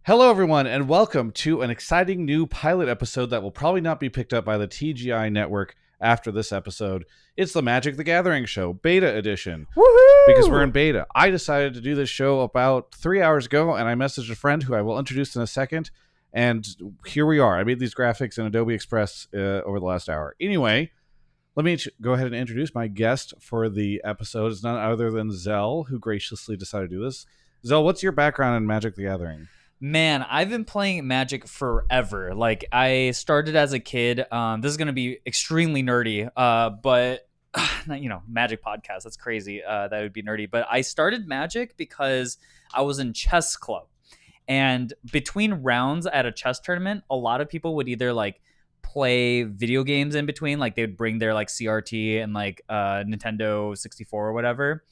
Hello, everyone, and welcome to an exciting new pilot episode that will probably not be picked up by the TGI network after this episode. It's the Magic the Gathering show, beta edition. Woohoo! Because we're in beta. I decided to do this show about 3 hours ago, and I messaged a friend who I will introduce in a second, and here we are. I made these graphics in Adobe Express over the last hour. Anyway, let me go ahead and introduce my guest for the episode. It's none other than Zell, who graciously decided to do this. Zell, what's your background in Magic the Gathering? Man, I've been playing Magic forever. Like, I started as a kid. This is going to be extremely nerdy, but, Magic podcast. That's crazy. That would be nerdy. But I started Magic because I was in chess club. And between rounds at a chess tournament, a lot of people would either, play video games in between. Like, they would bring their, CRT and, Nintendo 64 or whatever.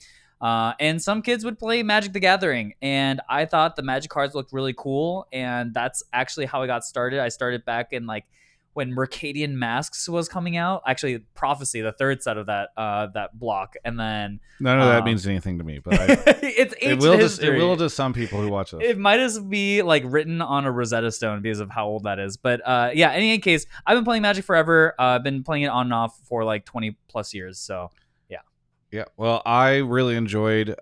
And some kids would play Magic the Gathering, and I thought the Magic cards looked really cool, and that's actually how I got started. I started back in when Mercadian Masks was coming out. Actually, Prophecy, the third set of that block, and then none of that means anything to me, but it's ancient history. It will to some people who watch this. It might as be written on a Rosetta Stone because of how old that is. But yeah, in any case, I've been playing Magic forever. I've been playing it on and off for 20 plus years. So. Yeah, well, I really enjoyed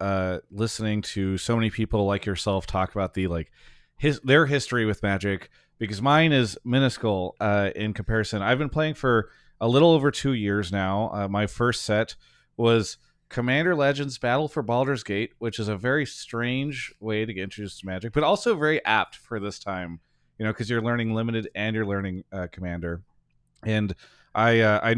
listening to so many people like yourself talk about their history with Magic, because mine is minuscule in comparison. I've been playing for a little over 2 years now. My first set was Commander Legends Battle for Baldur's Gate, which is a very strange way to get introduced to Magic, but also very apt for this time, because you're learning Limited and you're learning Commander. And I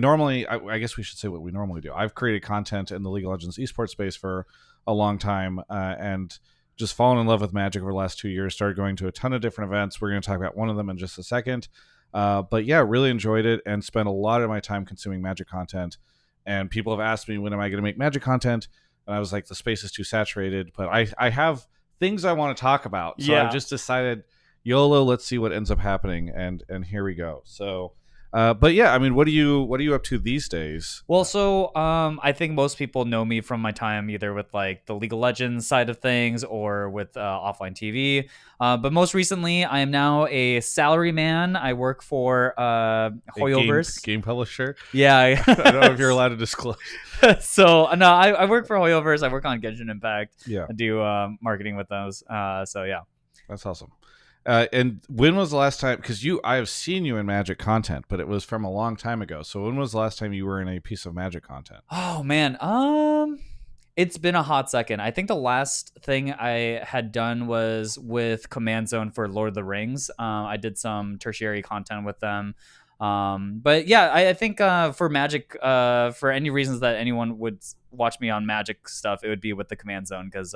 guess we should say what we normally do. I've created content in the League of Legends esports space for a long time, and just fallen in love with Magic over the last 2 years. Started going to a ton of different events. We're going to talk about one of them in just a second. But yeah, really enjoyed it and spent a lot of my time consuming Magic content. And people have asked me, when am I going to make Magic content? And I was like, the space is too saturated. But I have things I want to talk about. So I've just decided, YOLO, let's see what ends up happening. And here we go. So... but yeah, I mean, what are you up to these days? Well, so I think most people know me from my time either with the League of Legends side of things or with offline TV. But most recently, I am now a salary man. I work for Hoyoverse. Game publisher. Yeah, I don't know if you're allowed to disclose. So no, I work for Hoyoverse. I work on Genshin Impact. Yeah, I do marketing with those. So yeah, that's awesome. And when was the last time? Because I have seen you in Magic content, but it was from a long time ago. So when was the last time you were in a piece of Magic content? Oh man, it's been a hot second. I think the last thing I had done was with Command Zone for Lord of the Rings. I did some tertiary content with them. But yeah, I think for Magic, for any reasons that anyone would watch me on Magic stuff, it would be with the Command Zone, because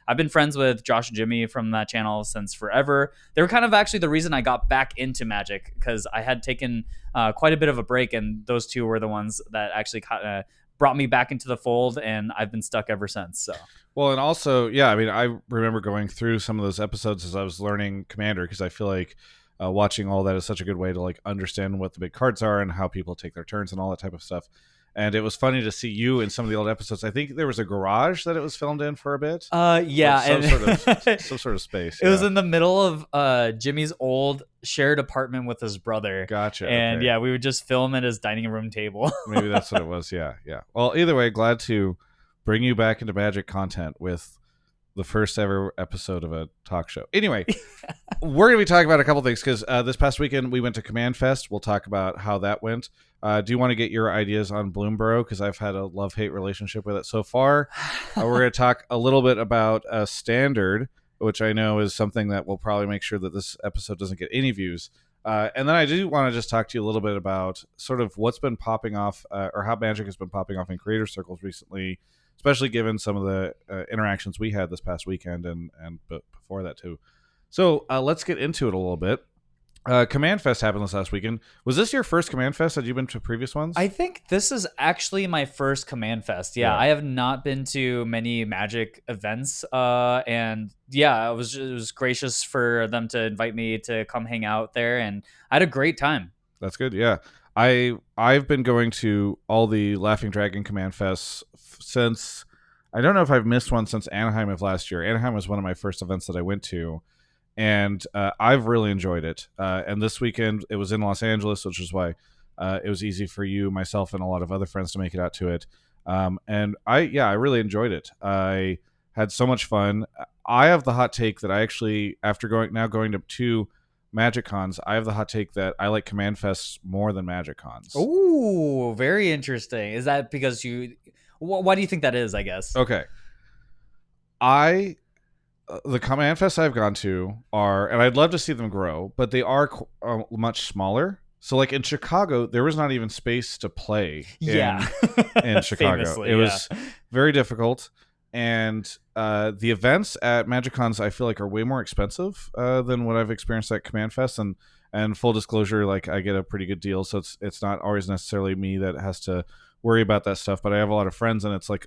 I've been friends with Josh and Jimmy from that channel since forever. They were kind of actually the reason I got back into Magic, because I had taken quite a bit of a break, and those two were the ones that actually kind of brought me back into the fold, and I've been stuck ever since. So. Well, and also, yeah, I mean, I remember going through some of those episodes as I was learning Commander, because I feel like watching all that is such a good way to understand what the big cards are and how people take their turns and all that type of stuff. And it was funny to see you in some of the old episodes. I think there was a garage that it was filmed in for a bit. Yeah, some sort of space. It was in the middle of Jimmy's old shared apartment with his brother. Gotcha. And okay. Yeah, we would just film at his dining room table. Maybe that's what it was. Yeah. Well, either way, glad to bring you back into Magic content with the first ever episode of a talk show. Anyway, we're going to be talking about a couple things, because this past weekend we went to Command Fest. We'll talk about how that went. Do you want to get your ideas on Bloomburrow? Because I've had a love-hate relationship with it so far. We're going to talk a little bit about Standard, which I know is something that will probably make sure that this episode doesn't get any views. And then I do want to just talk to you a little bit about sort of what's been popping off, or how Magic has been popping off in creator circles recently, especially given some of the interactions we had this past weekend and before that too. So let's get into it a little bit. Command Fest happened this last weekend. Was this your first Command Fest? Had you been to previous ones? I think this is actually my first Command Fest. Yeah. I have not been to many Magic events. And yeah, it was gracious for them to invite me to come hang out there, and I had a great time. That's good. Yeah. I've been going to all the Laughing Dragon Command Fests since, I don't know if I've missed one since Anaheim of last year. Anaheim was one of my first events that I went to. and I've really enjoyed it. And this weekend it was in Los Angeles, which is why it was easy for you, myself, and a lot of other friends to make it out to it. And I really enjoyed it. I had so much fun. I have the hot take that I actually, after going to two Magic Cons, I have the hot take that I like Command Fests more than Magic Cons. Oh, very interesting. Is that because why do you think that is, I guess? Okay. The Command Fests I've gone to are, and I'd love to see them grow, but they are much smaller. So, like in Chicago, there was not even space to play. Yeah. In Chicago, Famously, it was very difficult. And the events at MagicCons, I feel like, are way more expensive than what I've experienced at Command Fest. And full disclosure, like I get a pretty good deal, so it's not always necessarily me that has to worry about that stuff. But I have a lot of friends, and it's like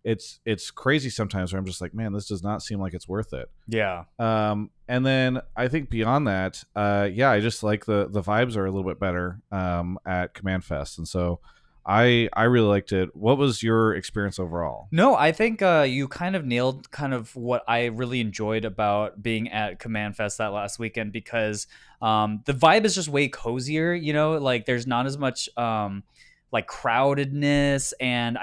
it's crazy sometimes where I'm just like, man, this does not seem like it's worth it. Yeah. And then I think beyond that, I just like the vibes are a little bit better at Command Fest, and so I really liked it. What was your experience overall? No, I think you kind of nailed kind of what I really enjoyed about being at Command Fest that last weekend, because the vibe is just way cozier. You know, like there's not as much like crowdedness, and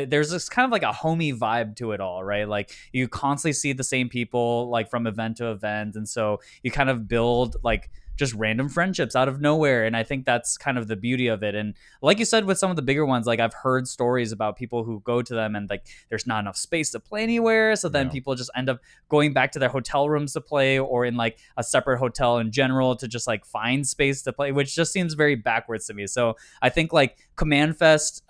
there's this kind of like a homey vibe to it all, right? Like you constantly see the same people like from event to event, and so you kind of build like just random friendships out of nowhere. And I think that's kind of the beauty of it. And like you said, with some of the bigger ones, like I've heard stories about people who go to them and like there's not enough space to play anywhere. So then people just end up going back to their hotel rooms to play, or in like a separate hotel in general to just like find space to play, which just seems very backwards to me. So I think like Command Fest,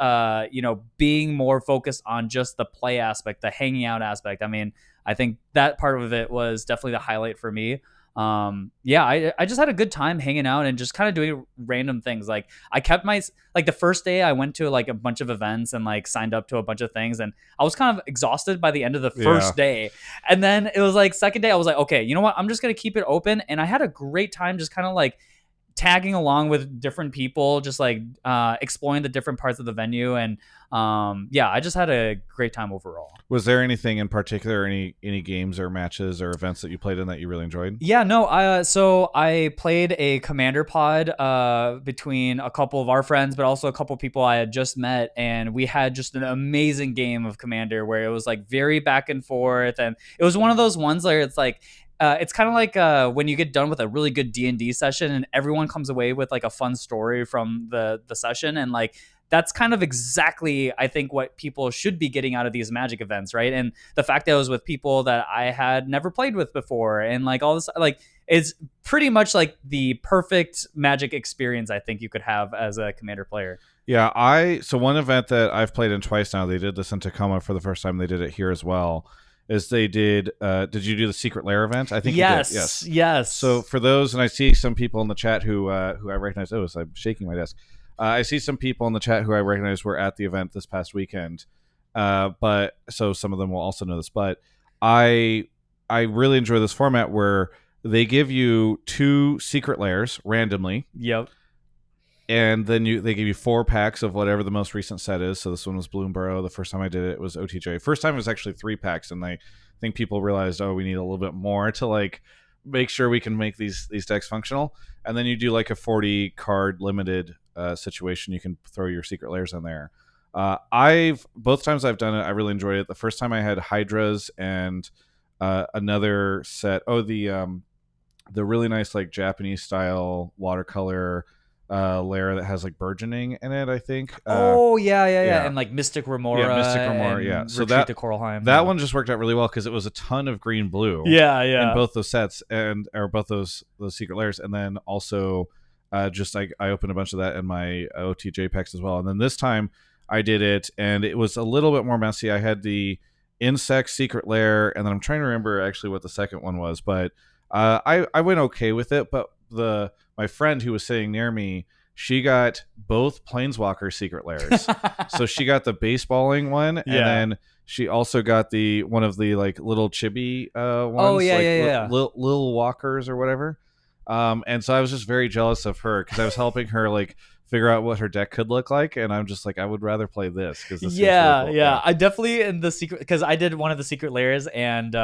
being more focused on just the play aspect, the hanging out aspect. I mean, I think that part of it was definitely the highlight for me. I just had a good time hanging out and just kind of doing random things. Like I kept the first day I went to like a bunch of events and like signed up to a bunch of things, and I was kind of exhausted by the end of the first day. And then it was like second day I was like, okay, you know what? I'm just going to keep it open. And I had a great time just kind of like tagging along with different people, just like exploring the different parts of the venue. And I just had a great time overall. Was there anything in particular, any games or matches or events that you played in that you really enjoyed? Yeah, no. So I played a Commander pod between a couple of our friends, but also a couple of people I had just met, and we had just an amazing game of Commander where it was like very back and forth, and it was one of those ones where it's like it's kind of like when you get done with a really good D&D session and everyone comes away with like a fun story from the session, and like that's kind of exactly, I think, what people should be getting out of these Magic events, right? And the fact that I was with people that I had never played with before, and like all this, like it's pretty much like the perfect Magic experience I think you could have as a Commander player. Yeah, so one event that I've played in twice now, they did this in Tacoma for the first time. They did it here as well. Is they did you do the Secret Lair event? I think yes, you did. yes. So for those, and I see some people in the chat who I recognize. Oh, so I'm shaking my desk. I see some people in the chat who I recognize were at the event this past weekend. But so some of them will also know this. But I really enjoy this format where they give you 2 secret lairs randomly. Yep. And then they give you 4 packs of whatever the most recent set is. So this one was Bloomburrow. The first time I did it was OTJ. First time it was actually 3 packs, and I think people realized, we need a little bit more to like make sure we can make these decks functional. And then you do like a 40 card limited situation. You can throw your secret lairs in there. Both times I've done it, I really enjoyed it. The first time I had Hydras and another set. The really nice like Japanese style watercolor layer that has like burgeoning in it, I think. And like Mystic Remora. Yeah, Mystic Remora, yeah. So Retreat to Coralheim. That one just worked out really well because it was a ton of green blue. Yeah. In both those sets or both those secret layers, and then also just I opened a bunch of that in my OTJ packs as well. And then this time I did it, and it was a little bit more messy. I had the insect secret lair, and then I'm trying to remember actually what the second one was, but I went okay with it. But my friend who was sitting near me, she got both Planeswalker secret lairs. So she got the baseballing one, and then she also got one of the like little chibi ones. Little walkers or whatever. And so I was just very jealous of her because I was helping her like figure out what her deck could look like, and I'm just like, I would rather play this because this seems really Yeah, cool. yeah. I definitely in the secret because I did one of the secret layers and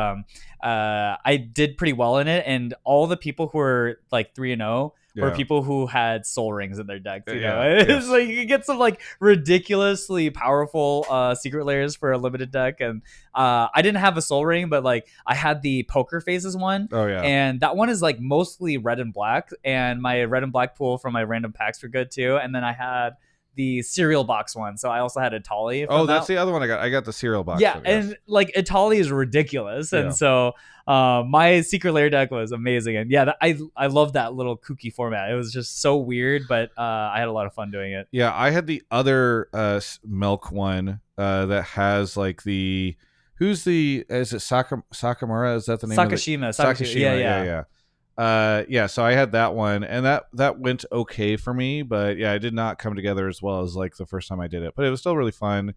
I did pretty well in it. And all the people who were like 3-0 were Yeah. people who had soul rings in their decks. You know, Yeah, it's yes. like you can get some like ridiculously powerful secret layers for a limited deck. And I didn't have a soul ring, but like I had the poker faces one. Oh yeah. And that one is like mostly red and black. And my red and black pool from my random packs were good too. And then I had the cereal box one. So I also had Atali. Oh, that's the other one I got. I got the cereal box. Yeah, one, yes. and like Atali is ridiculous, and Yeah. so my secret lair deck was amazing, and yeah, I love that little kooky format. It was just so weird, but I had a lot of fun doing it. Yeah, I had the other milk one that has like the who's the is it Sakamura? Is that the name? Sakashima, Of the, Sakashima. yeah. Yeah. So I had that one, and that went okay for me, but yeah, it did not come together as well as like the first time I did it. But it was still really fun,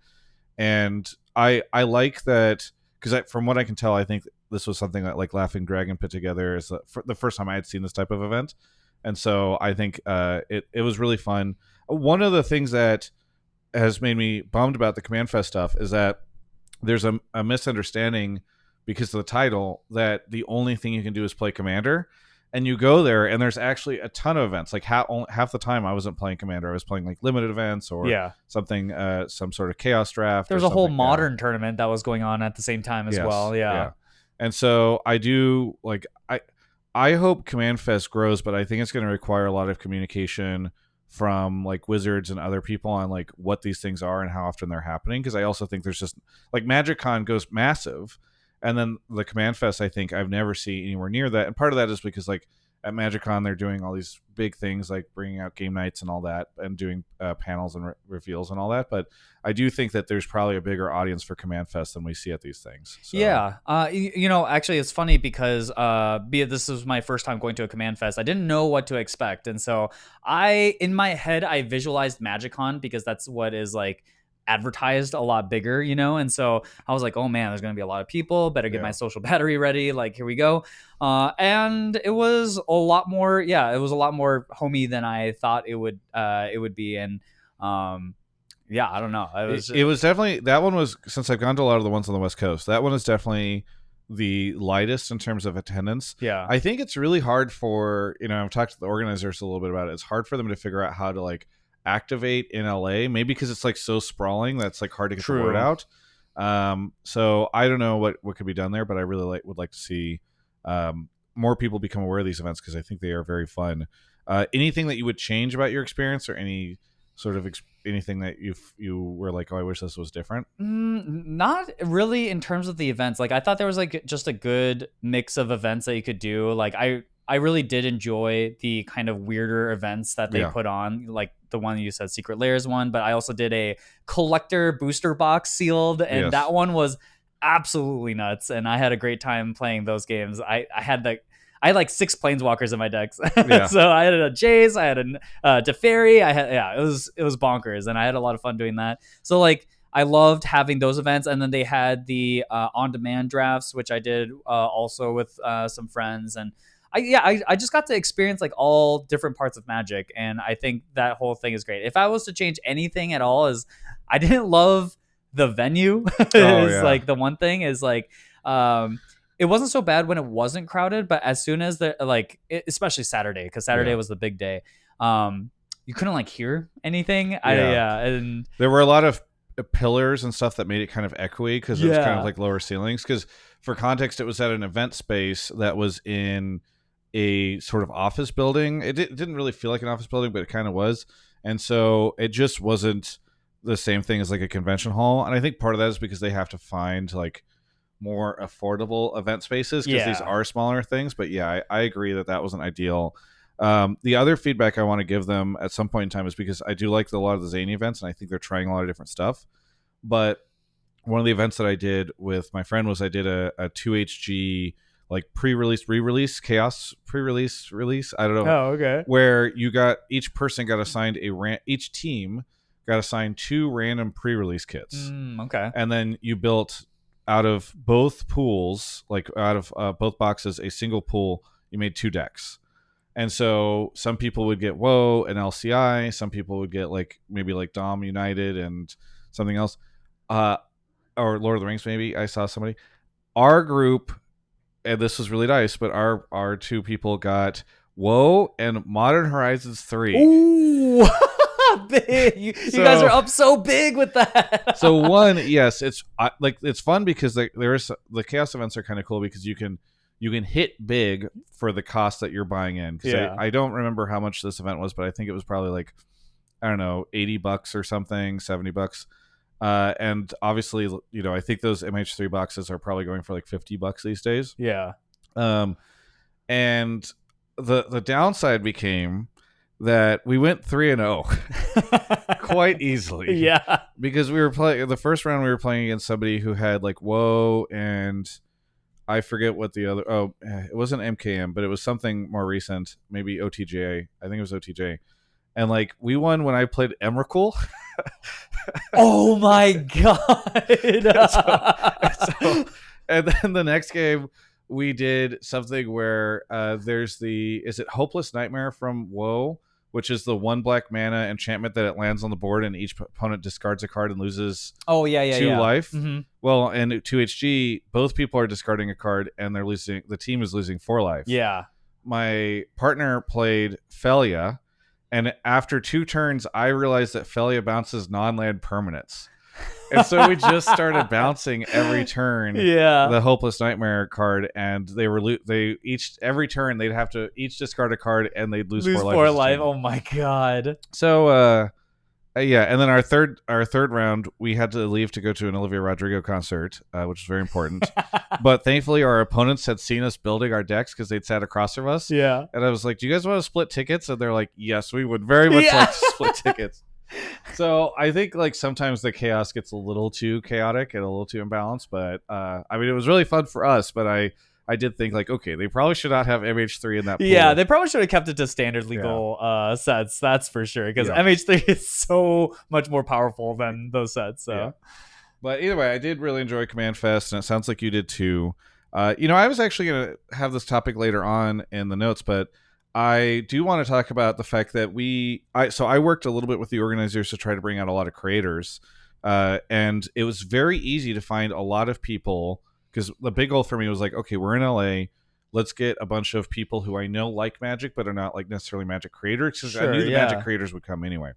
and I like that because from what I can tell, I think this was something that like Laughing Dragon put together is the first time I had seen this type of event, and so I think it was really fun. One of the things that has made me bummed about the Command Fest stuff is that there's a misunderstanding because of the title that the only thing you can do is play Commander, and you go there and there's actually a ton of events. Like half the time I wasn't playing Commander, I was playing like limited events or something, some sort of chaos draft. There's a whole modern tournament that was going on at the same time as well. Yeah. And so I do like I hope Command Fest grows, but I think it's going to require a lot of communication from like Wizards and other people on like what these things are and how often they're happening. Because I also think there's just like MagicCon goes massive, and then the Command Fest I think I've never seen anywhere near that. And part of that is because like at MagicCon they're doing all these big things like bringing out game nights and all that, and doing panels and reveals and all that. But I do think that there's probably a bigger audience for Command Fest than we see at these things. So. Yeah. You know, actually, it's funny because this was my first time going to a Command Fest. I didn't know what to expect. And so in my head, I visualized MagicCon because that's what is like advertised a lot bigger, you know? And so I was like, oh man, there's going to be a lot of people. Better get my social battery ready. Like, here we go. And it was a lot more, it was a lot more homey than I thought it would be. And, yeah, I don't know. It was definitely, that one was, since I've gone to a lot of the ones on the West Coast, that one is definitely the lightest in terms of attendance. Yeah. I think it's really hard for, I've talked to the organizers a little bit about it. It's hard for them to figure out how to like activate in LA, maybe because it's like so sprawling that's like hard to get the word out. So I don't know what could be done there, but I really would like to see more people become aware of these events because I think they are very fun. Anything that you would change about your experience, or any sort of anything that you were like, oh, I wish this was different? Not really in terms of the events. Like I thought there was like just a good mix of events that you could do. Like I really did enjoy the kind of weirder events that they put on, like the one you said, Secret Layers one, but I also did a collector booster box sealed, and that one was absolutely nuts, and I had a great time playing those games. I had like 6 planeswalkers in my decks. So I had a Jace, I had a Teferi, it was bonkers, and I had a lot of fun doing that. So like I loved having those events, and then they had the on-demand drafts, which I did also with some friends, and I just got to experience like all different parts of Magic, and I think that whole thing is great. If I was to change anything at all, is I didn't love the venue. Like the one thing is like it wasn't so bad when it wasn't crowded, but as soon as especially Saturday, because Saturday was the big day, you couldn't like hear anything. And there were a lot of pillars and stuff that made it kind of echoey because it was kind of like lower ceilings. Because for context, it was at an event space that was in a sort of office building. It didn't really feel like an office building, but it kind of was. And so it just wasn't the same thing as like a convention hall. And I think part of that is because they have to find like more affordable event spaces because these are smaller things. But I agree that wasn't ideal. The other feedback I want to give them at some point in time is because I do like a lot of the Zany events, and I think they're trying a lot of different stuff. But one of the events that I did with my friend was I did a 2HG like pre-release, re-release, chaos pre-release, release. I don't know. Oh, okay. Where each person got assigned each team got assigned 2 random pre-release kits. Okay. And then you built out of both pools, like out of both boxes, a single pool. You made 2 decks. And so some people would get WoW and LCI. Some people would get like maybe like Dom United and something else, or Lord of the Rings. Maybe I saw somebody. Our group, and this was really nice, but our two people got WoW and Modern Horizons 3. Ooh, big! You guys are up so big with that. So one, yes, it's like it's fun because the chaos events are kind of cool because you can hit big for the cost that you're buying in. Yeah. I don't remember how much this event was, but I think it was probably like, I don't know, $80 or something, $70. And obviously, you know, I think those MH3 boxes are probably going for like $50 these days. Yeah. And the downside became that we went 3-0 quite easily. Yeah. Because we were playing the first round, we were playing against somebody who had like WoW and I forget what the other. Oh, it wasn't MKM, but it was something more recent. Maybe OTJ. I think it was OTJ. And like we won when I played Emrakul. Oh my god! And then the next game we did something where is it Hopeless Nightmare from WoW, which is the 1 black mana enchantment that it lands on the board and each opponent discards a card and loses 2 life. Mm-hmm. Well, and 2HG, both people are discarding a card and the team is losing 4 life. Yeah. My partner played Felia, and after 2 turns, I realized that Felia bounces non-land permanents. And so we just started bouncing every turn the Hopeless Nightmare card, and every turn they'd have to each discard a card and they'd lose 4 life. Oh my god. So yeah, and then our third round we had to leave to go to an Olivia Rodrigo concert, which was very important. But thankfully our opponents had seen us building our decks because they'd sat across from us. Yeah. And I was like, do you guys want to split tickets? And they're like, yes, we would very much like to split tickets. So I think like sometimes the chaos gets a little too chaotic and a little too imbalanced, but I mean, it was really fun for us, but I did think like, okay, they probably should not have MH3 in that pool. Yeah, they probably should have kept it to standard legal sets, that's for sure, because MH3 is so much more powerful than those sets. So yeah. But either way, I did really enjoy Command Fest, and it sounds like you did too. You know, I was actually going to have this topic later on in the notes, but I do want to talk about the fact that I worked a little bit with the organizers to try to bring out a lot of creators, and it was very easy to find a lot of people, because the big goal for me was like, okay, we're in LA, let's get a bunch of people who I know like Magic but are not like necessarily Magic creators, because I knew the Magic creators would come anyway.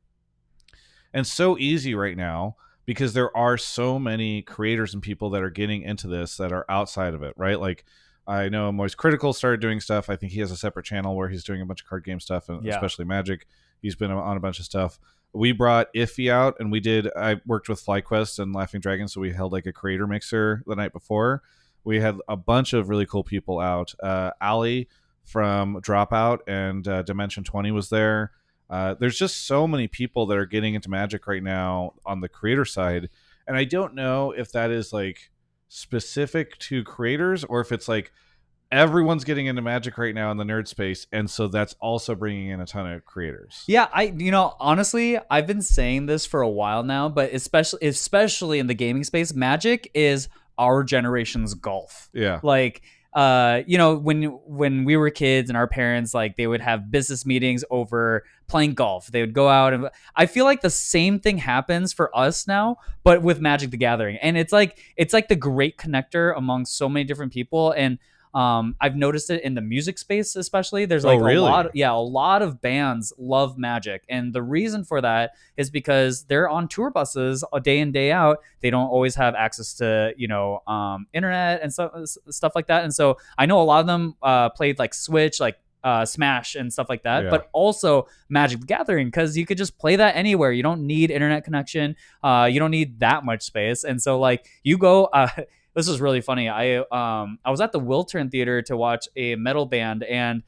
And so easy right now because there are so many creators and people that are getting into this that are outside of it, right? Like I know Moist Critical started doing stuff. I think he has a separate channel where he's doing a bunch of card game stuff, and especially Magic. He's been on a bunch of stuff. We brought Iffy out, and I worked with FlyQuest and Laughing Dragon, so we held like a creator mixer the night before. We had a bunch of really cool people out. Ali from Dropout and Dimension 20 was there. There's just so many people that are getting into Magic right now on the creator side, and I don't know if that is like specific to creators or if it's like everyone's getting into Magic right now in the nerd space, and so that's also bringing in a ton of creators. Yeah, honestly, I've been saying this for a while now, but especially in the gaming space, Magic is our generation's golf. Yeah. Like when we were kids and our parents, like, they would have business meetings over playing golf. They would go out, and I feel like the same thing happens for us now, but with Magic the Gathering. And it's like the great connector among so many different people. And I've noticed it in the music space, especially. There's like a lot of bands love Magic, and the reason for that is because they're on tour buses a day in, day out. They don't always have access to internet and stuff like that, and so I know a lot of them played like Switch, like Smash and stuff like that, but also Magic the Gathering, because you could just play that anywhere. You don't need internet connection. You don't need that much space, and so like you go. This is really funny. I was at the Wiltern Theater to watch a metal band, and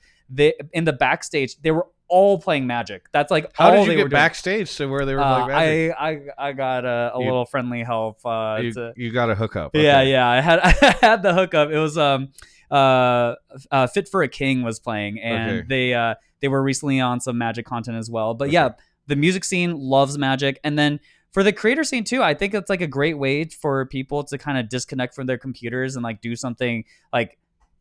in the backstage they were all playing Magic. That's like how all did you they get were doing. Backstage to where they were playing Magic? I got a little friendly help. You got a hookup. Okay. Yeah. I had the hookup. It was Fit for a King was playing, and they were recently on some Magic content as well. But the music scene loves Magic, and then for the creator scene too, I think it's like a great way for people to kind of disconnect from their computers and like do something like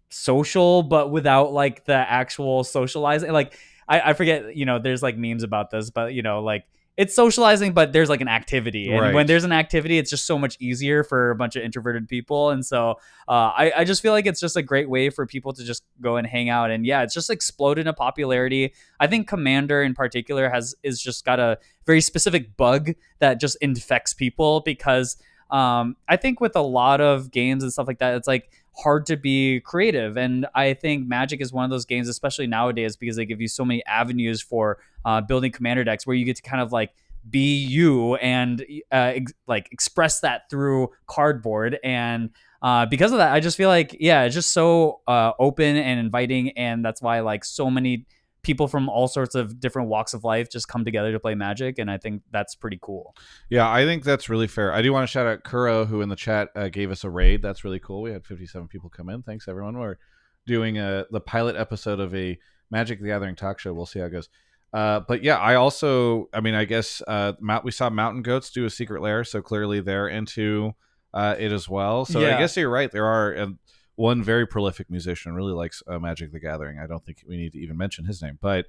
social, but without like the actual socializing. Like I forget, there's like memes about this, but like it's socializing, but there's like an activity. And when Right. there's an activity, it's just so much easier for a bunch of introverted people. And so I just feel like it's just a great way for people to just go and hang out. And yeah, it's just exploded in popularity. I think Commander in particular is just got a very specific bug that just infects people because I think with a lot of games and stuff like that, it's like hard to be creative. And I think Magic is one of those games, especially nowadays, because they give you so many avenues for building commander decks where you get to kind of like be you and like express that through cardboard. And because of that, I just feel like, yeah, it's just so open and inviting. And that's why like so many people from all sorts of different walks of life just come together to play Magic. And I think that's pretty cool. Yeah, I think that's really fair. I do want to shout out Kuro, who in the chat gave us a raid. That's really cool. We had 57 people come in. Thanks, everyone. We're doing the pilot episode of a Magic the Gathering talk show. We'll see how it goes. But yeah, I guess we saw Mountain Goats do a secret lair, so clearly they're into it as well. So I guess you're right. There are one very prolific musician really likes Magic the Gathering. I don't think we need to even mention his name, but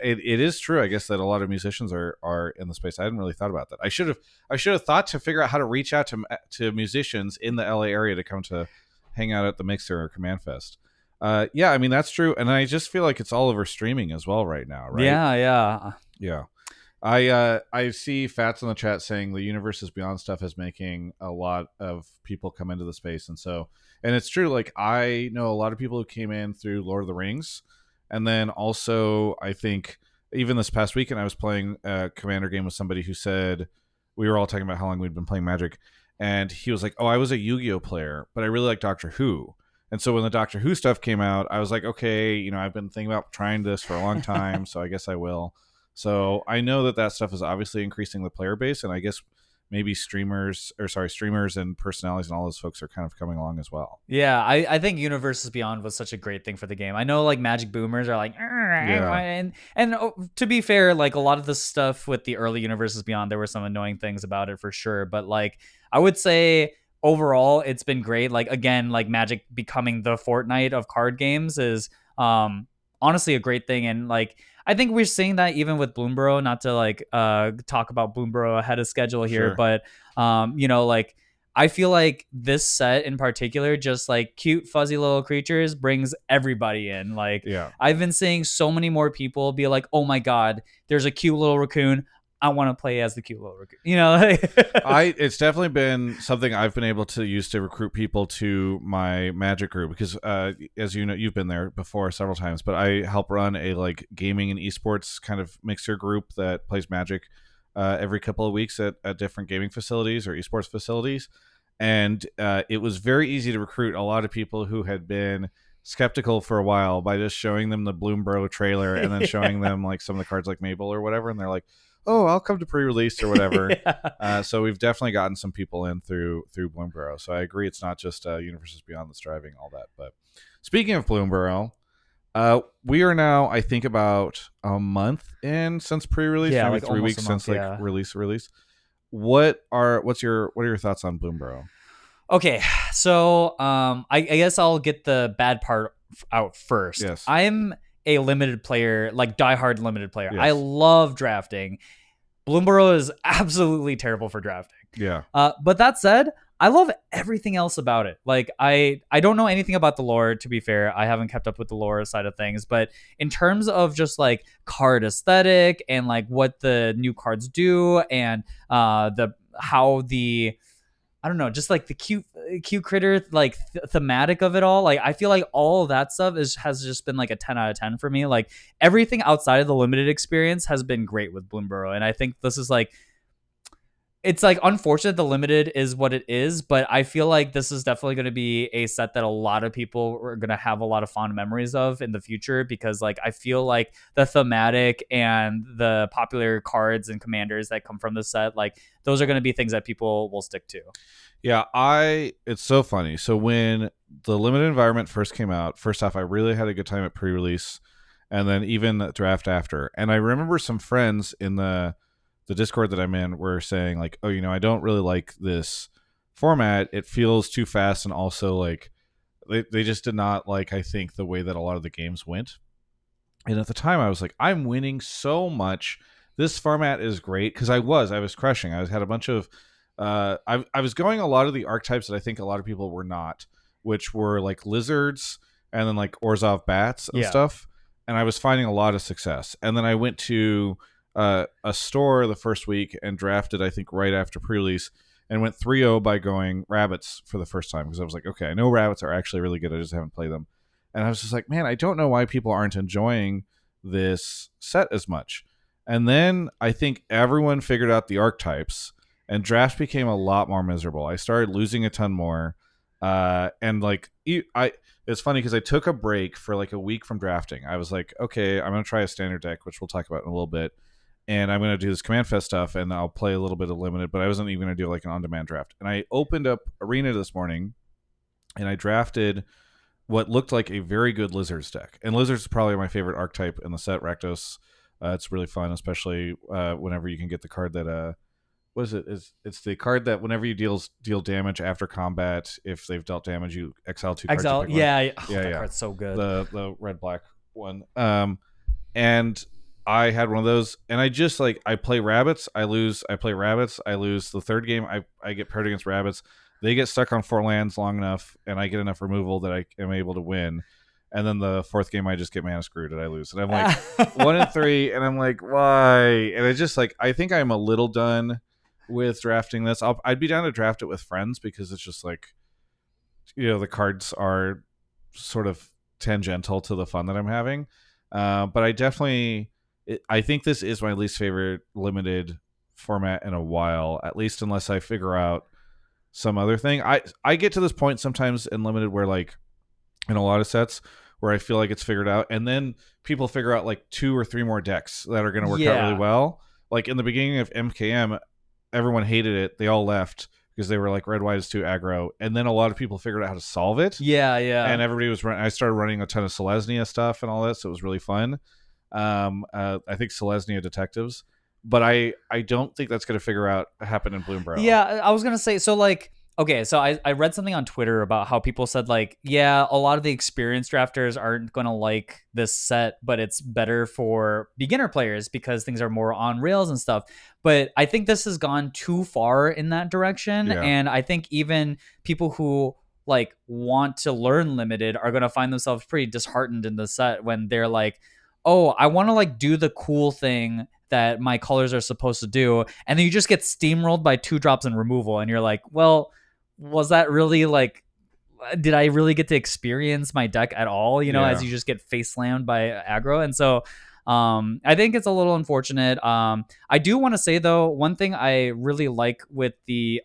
it is true, I guess, that a lot of musicians are in the space. I hadn't really thought about that. I should have thought to figure out how to reach out to musicians in the LA area to come to hang out at the Mixer or Command Fest. Yeah, I mean that's true, and I just feel like it's all over streaming as well right now, right? Yeah. I see Fats in the chat saying the Universes Beyond stuff is making a lot of people come into the space, and it's true. Like I know a lot of people who came in through Lord of the Rings, and then also I think even this past weekend I was playing a Commander game with somebody who said we were all talking about how long we'd been playing Magic, and he was like, "Oh, I was a Yu-Gi-Oh player, but I really like Doctor Who." And so when the Doctor Who stuff came out, I was like, okay, I've been thinking about trying this for a long time, so I guess I will. So I know that stuff is obviously increasing the player base, and I guess maybe streamers and personalities and all those folks are kind of coming along as well. Yeah, I think Universes Beyond was such a great thing for the game. I know like Magic boomers are like, and to be fair, like a lot of the stuff with the early Universes Beyond, there were some annoying things about it for sure. But like I would say overall, it's been great. Like again, like Magic becoming the Fortnite of card games is honestly a great thing. And like I think we're seeing that even with Bloomburrow, not to like talk about Bloomburrow ahead of schedule here, Sure. but like I feel like this set in particular, just like cute fuzzy little creatures, brings everybody in. Like I've been seeing so many more people be like, oh my god, there's a cute little raccoon, I want to play as the cute little raccoon. It's definitely been something I've been able to use to recruit people to my Magic group because, as you know, you've been there before several times. But I help run a like gaming and esports kind of mixer group that plays Magic every couple of weeks at different gaming facilities or esports facilities, and it was very easy to recruit a lot of people who had been skeptical for a while by just showing them the Bloomburrow trailer and then showing them like some of the cards like Mabel or whatever, and they're like, oh, I'll come to pre-release or whatever. So we've definitely gotten some people in through Bloomburrow. So I agree, it's not just Universes Beyond that's driving all that. But speaking of Bloomburrow, we are now, I think, about a month in since pre-release, maybe like 3 weeks since like release. What are your thoughts on Bloomburrow? Okay, so I guess I'll get the bad part out first. Yes. I'm a limited player, like diehard limited player. Yes. I love drafting. Bloomburrow is absolutely terrible for drafting. Yeah. But that said, I love everything else about it. Like I don't know anything about the lore, to be fair. I haven't kept up with the lore side of things, but in terms of just like card aesthetic and like what the new cards do and I don't know, just like the cute critter, like thematic of it all. Like I feel like all of that stuff has just been like a 10 out of 10 for me. Like everything outside of the limited experience has been great with Bloomburrow. And I think this is like, it's like unfortunate the limited is what it is, but I feel like this is definitely going to be a set that a lot of people are going to have a lot of fond memories of in the future, because like I feel like the thematic and the popular cards and commanders that come from the set, like those are going to be things that people will stick to. Yeah, it's so funny. So when the limited environment first came out, first off, I really had a good time at pre-release, and then even the draft after. And I remember some friends in the Discord that I'm in were saying like, oh, I don't really like this format. It feels too fast, and also like They just did not like, I think, the way that a lot of the games went. And at the time, I was like, I'm winning so much. This format is great because I was crushing. Had a bunch of, I was going a lot of the archetypes that I think a lot of people were not, which were like lizards and then like Orzhov bats and stuff. And I was finding a lot of success. And then I went to a store the first week and drafted, I think, right after pre-release, and went 3-0 by going rabbits for the first time because I was like, okay, I know rabbits are actually really good. I just haven't played them. And I was just like, man, I don't know why people aren't enjoying this set as much. And then I think everyone figured out the archetypes, and drafts became a lot more miserable. I started losing a ton more. And like, it's funny because I took a break for like a week from drafting. I was like, okay, I'm going to try a standard deck, which we'll talk about in a little bit. And I'm going to do this Command Fest stuff, and I'll play a little bit of Limited, but I wasn't even going to do like an on-demand draft. And I opened up Arena this morning, and I drafted what looked like a very good Lizards deck. And Lizards is probably my favorite archetype in the set, Rakdos. It's really fun, especially whenever you can get the card that what is it? It's the card that whenever you deal damage after combat, if they've dealt damage, you exile 2 cards. Exile, yeah, that card's so good. The red black one. And I had one of those, and I just like, I play rabbits, I lose. I play rabbits, I lose. The third game, I get paired against rabbits. They get stuck on 4 lands long enough, and I get enough removal that I am able to win. And then the fourth game, I just get mana screwed and I lose. And I'm like 1-3, and I'm like, why? And it's just like, I think I'm a little done with drafting this. I'd be down to draft it with friends because it's just like, the cards are sort of tangential to the fun that I'm having. But I definitely, I think this is my least favorite Limited format in a while, at least unless I figure out some other thing. I get to this point sometimes in Limited where, like, in a lot of sets where I feel like it's figured out, and then people figure out like 2 or 3 more decks that are going to work out really well. Like in the beginning of MKM, everyone hated it. They all left because they were like, red white is too aggro, and then a lot of people figured out how to solve it. And everybody was running. I started running a ton of Selesnya stuff and all that, so it was really fun. I think Selesnya Detectives, but I don't think that's going to happen in Bloomburrow. Yeah, I was going to say, so like, okay, so I read something on Twitter about how people said, like, yeah, a lot of the experienced drafters aren't going to like this set, but it's better for beginner players because things are more on rails and stuff. But I think this has gone too far in that direction. Yeah. And I think even people who like want to learn Limited are going to find themselves pretty disheartened in the set when they're like, oh, I want to like do the cool thing that my colors are supposed to do, and then you just get steamrolled by 2 drops and removal, and you're like, well, was that really like, did I really get to experience my deck at all, as you just get face slammed by aggro? And so I think it's a little unfortunate. I do want to say though, one thing I really like with the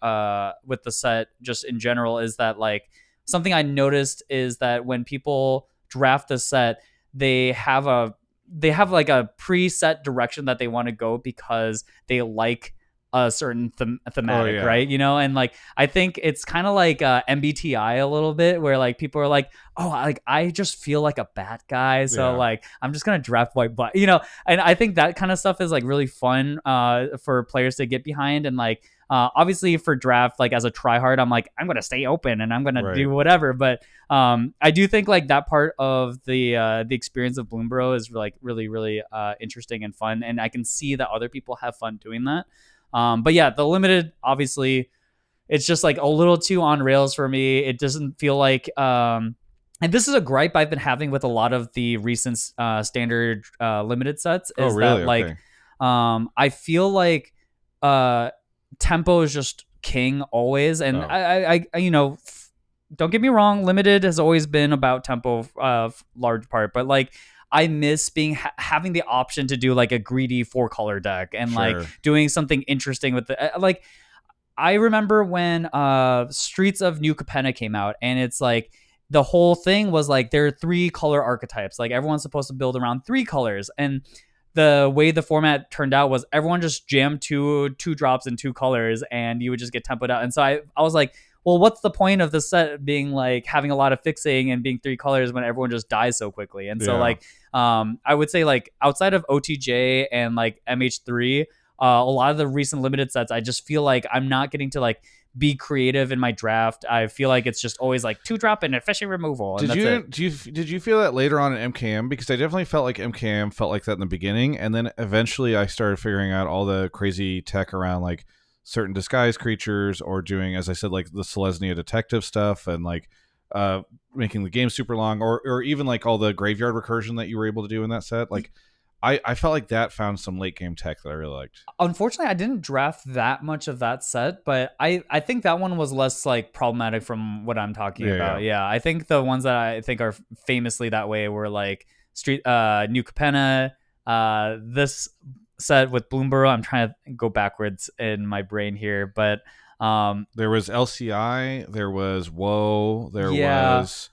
set just in general is that, like, something I noticed is that when people draft the set, they have like a preset direction that they want to go because they like a certain thematic, right? And like, I think it's kind of like MBTI a little bit, where like people are like, oh, like I just feel like a bad guy, so like I'm just gonna draft white black, and I think that kind of stuff is like really fun for players to get behind. And like obviously for draft, like as a tryhard, I'm like, I'm gonna stay open and I'm gonna do whatever, but I do think like that part of the experience of Bloomburrow is like really, really interesting and fun, and I can see that other people have fun doing that. But yeah, the Limited, obviously, it's just like a little too on rails for me. It doesn't feel like, and this is a gripe I've been having with a lot of the recent standard Limited sets, is that like, I feel like tempo is just king always. And I don't get me wrong, Limited has always been about tempo, large part, but like, I miss having the option to do like a greedy 4-color deck and like doing something interesting with the like. I remember when Streets of New Capenna came out, and it's like the whole thing was like there are 3-color archetypes. Like everyone's supposed to build around 3 colors, and the way the format turned out was everyone just jammed two drops in 2 colors, and you would just get tempoed out. And so I was like, well, what's the point of the set being like having a lot of fixing and being 3 colors when everyone just dies so quickly? And so like, I would say like outside of OTJ and like MH3, a lot of the recent Limited sets, I just feel like I'm not getting to like be creative in my draft. I feel like it's just always like 2-drop and fishing removal. And Did you feel that later on in MKM? Because I definitely felt like MKM felt like that in the beginning, and then eventually I started figuring out all the crazy tech around like certain disguise creatures, or doing, as I said, like the Selesnya detective stuff, and like making the game super long, or even like all the graveyard recursion that you were able to do in that set. Like I felt like that found some late game tech that I really liked. Unfortunately, I didn't draft that much of that set, but I think that one was less like problematic from what I'm talking about. Yeah, I think the ones that I think are famously that way were like New Capenna, this set with Bloomburrow. I'm trying to go backwards in my brain here, but there was LCI, there was Woe, there was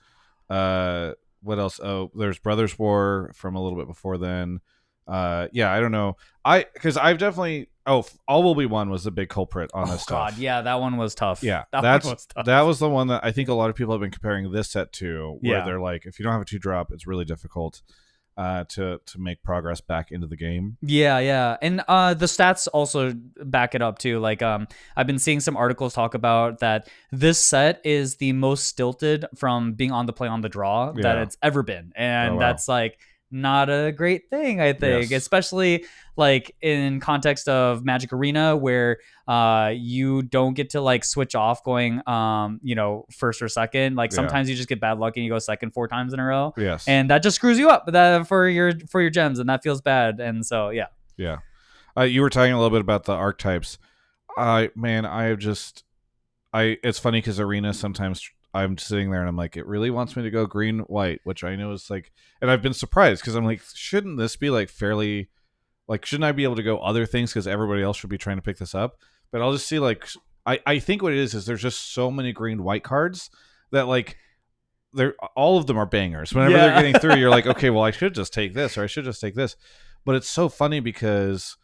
what else? Oh, there's Brothers War from a little bit before then. I don't know. Because I've definitely All Will Be One was the big culprit on this stuff. God, yeah, that one was tough. Yeah, that was the one that I think a lot of people have been comparing this set to, where they're like, if you don't have a 2-drop, it's really difficult to make progress back into the game. Yeah, and the stats also back it up too. Like I've been seeing some articles talk about that this set is the most stilted from being on the play on the draw that it's ever been, and that's like not a great thing, I think, especially like in context of Magic Arena, where you don't get to like switch off going first or second. Like sometimes you just get bad luck and you go second 4 times in a row, and that just screws you up for your gems, and that feels bad. And so you were talking a little bit about the archetypes. It's funny because Arena, sometimes I'm sitting there and I'm like, it really wants me to go green white, which I know is like, and I've been surprised because I'm like, shouldn't this be like fairly, like, shouldn't I be able to go other things because everybody else should be trying to pick this up? But I'll just see, like, I think what it is there's just so many green white cards that like all of them are bangers. Whenever they're getting through, you're like, okay, well, I should just take this, or I should just take this. But it's so funny because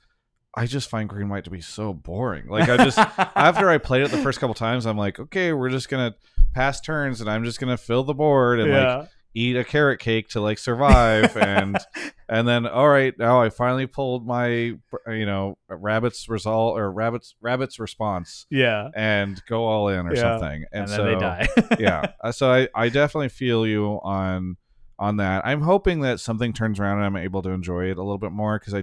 I just find green white to be so boring. Like, I just after I played it the first couple times, I'm like, okay, we're just gonna pass turns and I'm just gonna fill the board and like eat a carrot cake to like survive. and then, all right, now I finally pulled my rabbit's result, or rabbit's response, and go all in or something, and so then they die. So I definitely feel you on that. I'm hoping that something turns around and I'm able to enjoy it a little bit more, because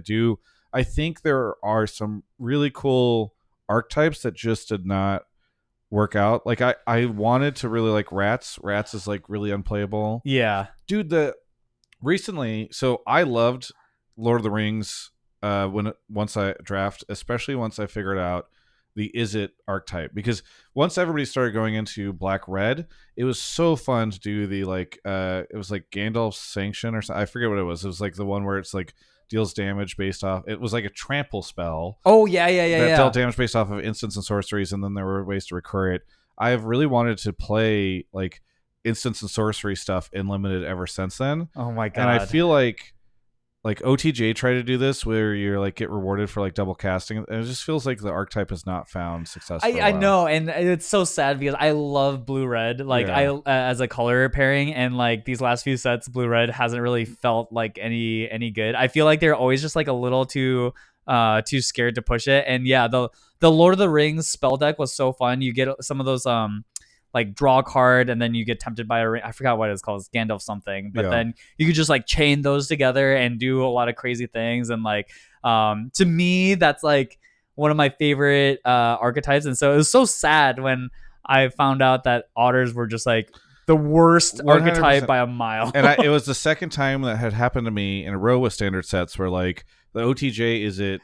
I think there are some really cool archetypes that just did not work out. Like I wanted to really like Rats. Rats is like really unplayable. Yeah. Dude, recently, so I loved Lord of the Rings once I draft, especially once I figured out the Is It archetype, because once everybody started going into black red, it was so fun to do the like it was like Gandalf's Sanction or something. I forget what it was. It was like the one where it's like deals damage based off, it was like a trample spell. Oh yeah. That dealt damage based off of instants and sorceries, and then there were ways to recur it. I have really wanted to play like instants and sorcery stuff in limited ever since then. Oh my god. And I feel like OTJ tried to do this where you're like get rewarded for like double casting, and it just feels like the archetype has not found success. I know, and it's so sad because I love blue red, like I as a color pairing, and like these last few sets, blue red hasn't really felt like any good. I feel like they're always just like a little too scared to push it. And the Lord of the Rings spell deck was so fun. You get some of those like draw a card and then you get tempted by a ring. I forgot what it's called. It's Gandalf something. But then you could just like chain those together and do a lot of crazy things. And like to me, that's like one of my favorite archetypes. And so it was so sad when I found out that otters were just like the worst 100%. Archetype by a mile. And it was the second time that had happened to me in a row with standard sets where like the OTJ Is It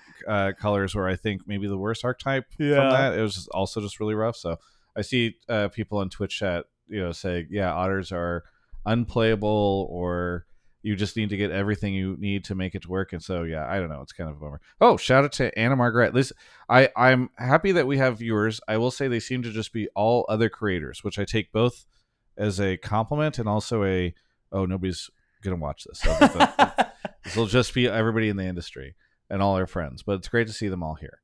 colors were, I think, maybe the worst archetype from that. It was also just really rough. So I see people on Twitch chat, say, otters are unplayable, or you just need to get everything you need to make it to work. And so, I don't know. It's kind of a bummer. Oh, shout out to Anna Margaret. I'm happy that we have viewers. I will say they seem to just be all other creators, which I take both as a compliment and also nobody's going to watch this. So this will just be everybody in the industry and all our friends. But it's great to see them all here.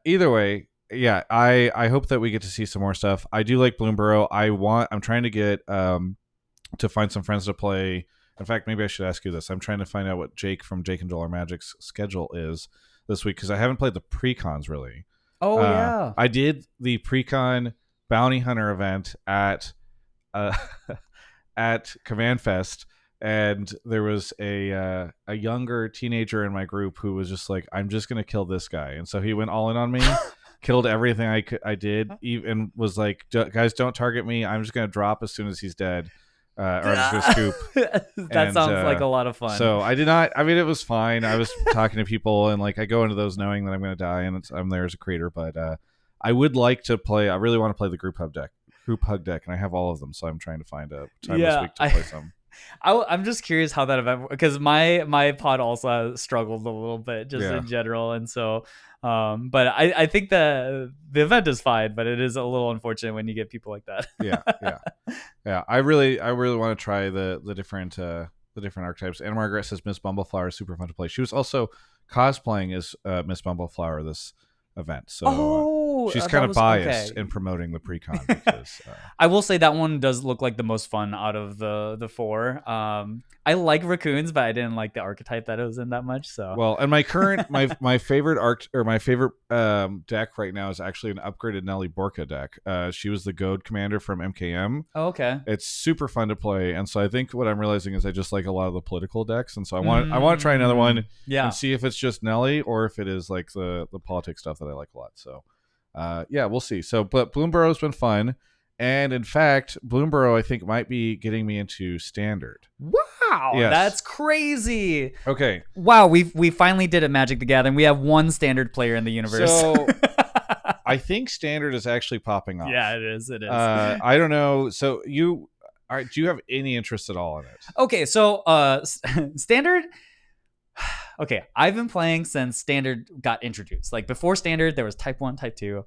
Either way, I hope that we get to see some more stuff. I do like Bloomburrow. I'm trying to get to find some friends to play. In fact, maybe I should ask you this. I'm trying to find out what Jake from Jake and Joel Are Magic's schedule is this week, because I haven't played the pre-cons really. Oh yeah. I did the Precon Bounty Hunter event at uh, at Command Fest, and there was a younger teenager in my group who was just like, I'm just gonna kill this guy, and so he went all in on me. Killed everything I did, even was like, guys, don't target me. I'm just gonna drop as soon as he's dead, or I'm just gonna scoop. That sounds like a lot of fun. So I did not. I mean, it was fine. I was talking to people, and like I go into those knowing that I'm gonna die, and I'm there as a creator. But I would like to play. I really want to play the group hug deck, and I have all of them. So I'm trying to find a time this week to play some. I'm just curious how that event, because my pod also struggled a little bit just in general, and so but I think the event is fine, but it is a little unfortunate when you get people like that. yeah. I really want to try the different archetypes. And Margaret says Miss Bumbleflower is super fun to play. She was also cosplaying as Miss Bumbleflower this event, so she's kind of biased in promoting the Precon because I will say that one does look like the most fun out of the four. I like raccoons, but I didn't like the archetype that it was in that much. So well, and my current my favorite my favorite deck right now is actually an upgraded Nelly Borka deck. She was the Goad commander from MKM. Oh, okay. It's super fun to play, and so I think what I'm realizing is I just like a lot of the political decks, and so I want to try another one and see if it's just Nelly or if it is like the politics stuff that I like a lot. So we'll see. So but Bloomburrow's been fun. And in fact, Bloomburrow, I think, might be getting me into Standard. Wow, yes. That's crazy. Okay. Wow, we finally did it, Magic the Gathering. We have one Standard player in the universe. So I think Standard is actually popping off. Yeah, it is. It is. I don't know. So do you have any interest at all in it? Okay, so Standard. Okay, I've been playing since Standard got introduced. Like before Standard, there was Type 1, Type 2.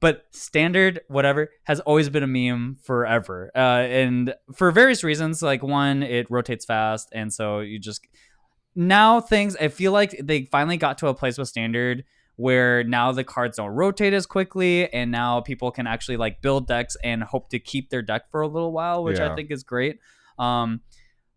But Standard, whatever, has always been a meme forever. And for various reasons, like one, it rotates fast. And so you just, now things, I feel like they finally got to a place with Standard where now the cards don't rotate as quickly. And now people can actually like build decks and hope to keep their deck for a little while, which I think is great.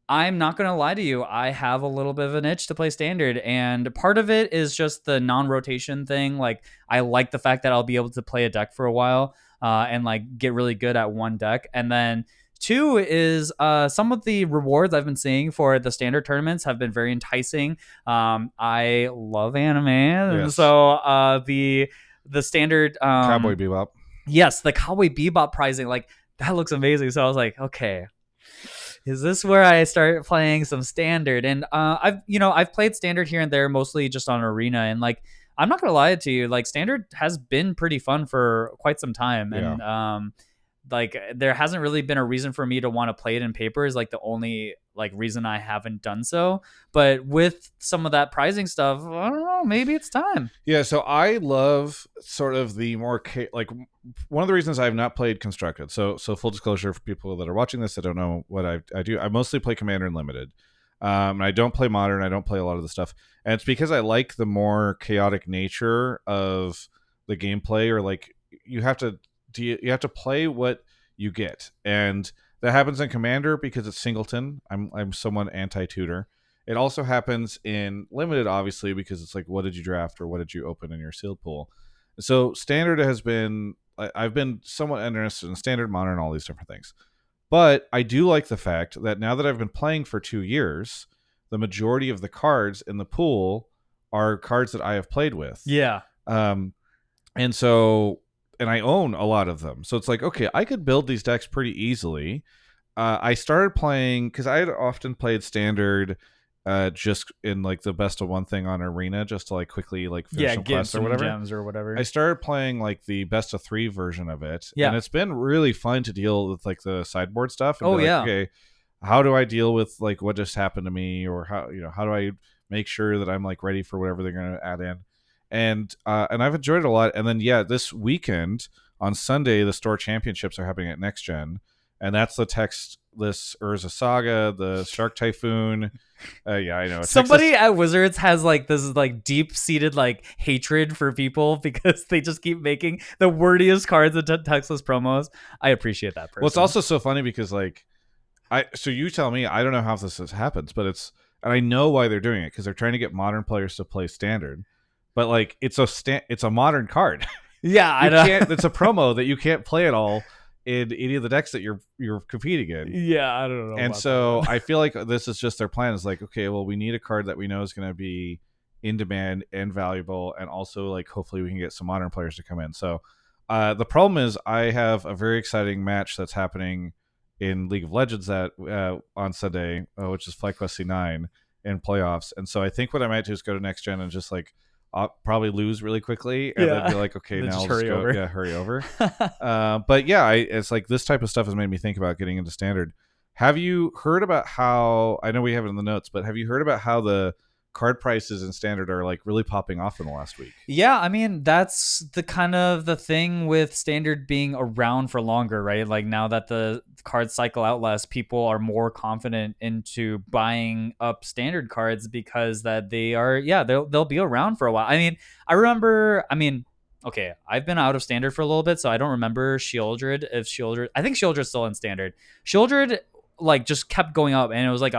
I'm not going to lie to you. I have a little bit of an itch to play Standard, and part of it is just the non-rotation thing. Like, I like the fact that I'll be able to play a deck for a while and like get really good at one deck. And then two is some of the rewards I've been seeing for the Standard tournaments have been very enticing. I love anime, and so the Standard Cowboy Bebop. Yes, the Cowboy Bebop prizing, like that looks amazing. So I was like, okay, is this where I start playing some Standard? And I've played Standard here and there, mostly just on Arena. And like, I'm not gonna lie to you, like Standard has been pretty fun for quite some time. And like there hasn't really been a reason for me to want to play it in paper is like the only like reason I haven't done so. But with some of that prizing stuff, I don't know, maybe it's time. Yeah, so I love sort of the more like one of the reasons I have not played Constructed. So full disclosure for people that are watching this that don't know what I do. I mostly play Commander and Limited. I don't play Modern. I don't play a lot of the stuff, and it's because I like the more chaotic nature of the gameplay. Or like you have to play what you get, and that happens in Commander because it's singleton. I'm somewhat anti-tutor. It also happens in Limited, obviously, because it's like, what did you draft or what did you open in your sealed pool? So Standard has been, I've been somewhat interested in Standard, Modern, all these different things. But I do like the fact that now that I've been playing for 2 years, the majority of the cards in the pool are cards that I have played with. Yeah. And I own a lot of them. So it's like, okay, I could build these decks pretty easily. I started playing, because I had often played Standard just in like the best of one thing on Arena, just to like quickly like finish some quests or whatever. Gems or whatever. I started playing like the best of 3 version of it. Yeah. And it's been really fun to deal with like the sideboard stuff. And okay, how do I deal with like what just happened to me? Or how do I make sure that I'm like ready for whatever they're going to add in? And I've enjoyed it a lot. And then this weekend on Sunday, the store championships are happening at Next Gen, and that's the Textless Urza Saga, the Shark Typhoon. I know. Somebody at Wizards has like this like deep seated like hatred for people because they just keep making the wordiest cards in Textless promos. I appreciate that person. Well, it's also so funny because like so you tell me, I don't know how this happens, but and I know why they're doing it, because they're trying to get Modern players to play Standard. but like it's a modern card. Yeah, I You know. can't. It's a promo that you can't play at all in any of the decks that you're competing in. Yeah, I don't know And about so that. I feel like this is just their plan. Is like, okay, well, we need a card that we know is going to be in demand and valuable, and also like hopefully we can get some modern players to come in. So the problem is I have a very exciting match that's happening in League of Legends that on Sunday, which is FlyQuest C9 in playoffs. And so I think what I might do is go to next gen and just like I'll probably lose really quickly and then be like, okay, Then now just I'll just hurry go, over. yeah, hurry over. But yeah, it's like this type of stuff has made me think about getting into standard. Have you heard about how, I know we have it in the notes, but have you heard about how the card prices in standard are like really popping off in the last week? Yeah, I mean, that's the kind of the thing with standard being around for longer, right? Like now that the cards cycle out less, people are more confident into buying up standard cards because that they are, yeah, they'll be around for a while. I mean, okay, I've been out of standard for a little bit, so I don't remember Shieldred. I think Shieldred's still in standard. Shieldred like just kept going up, and it was like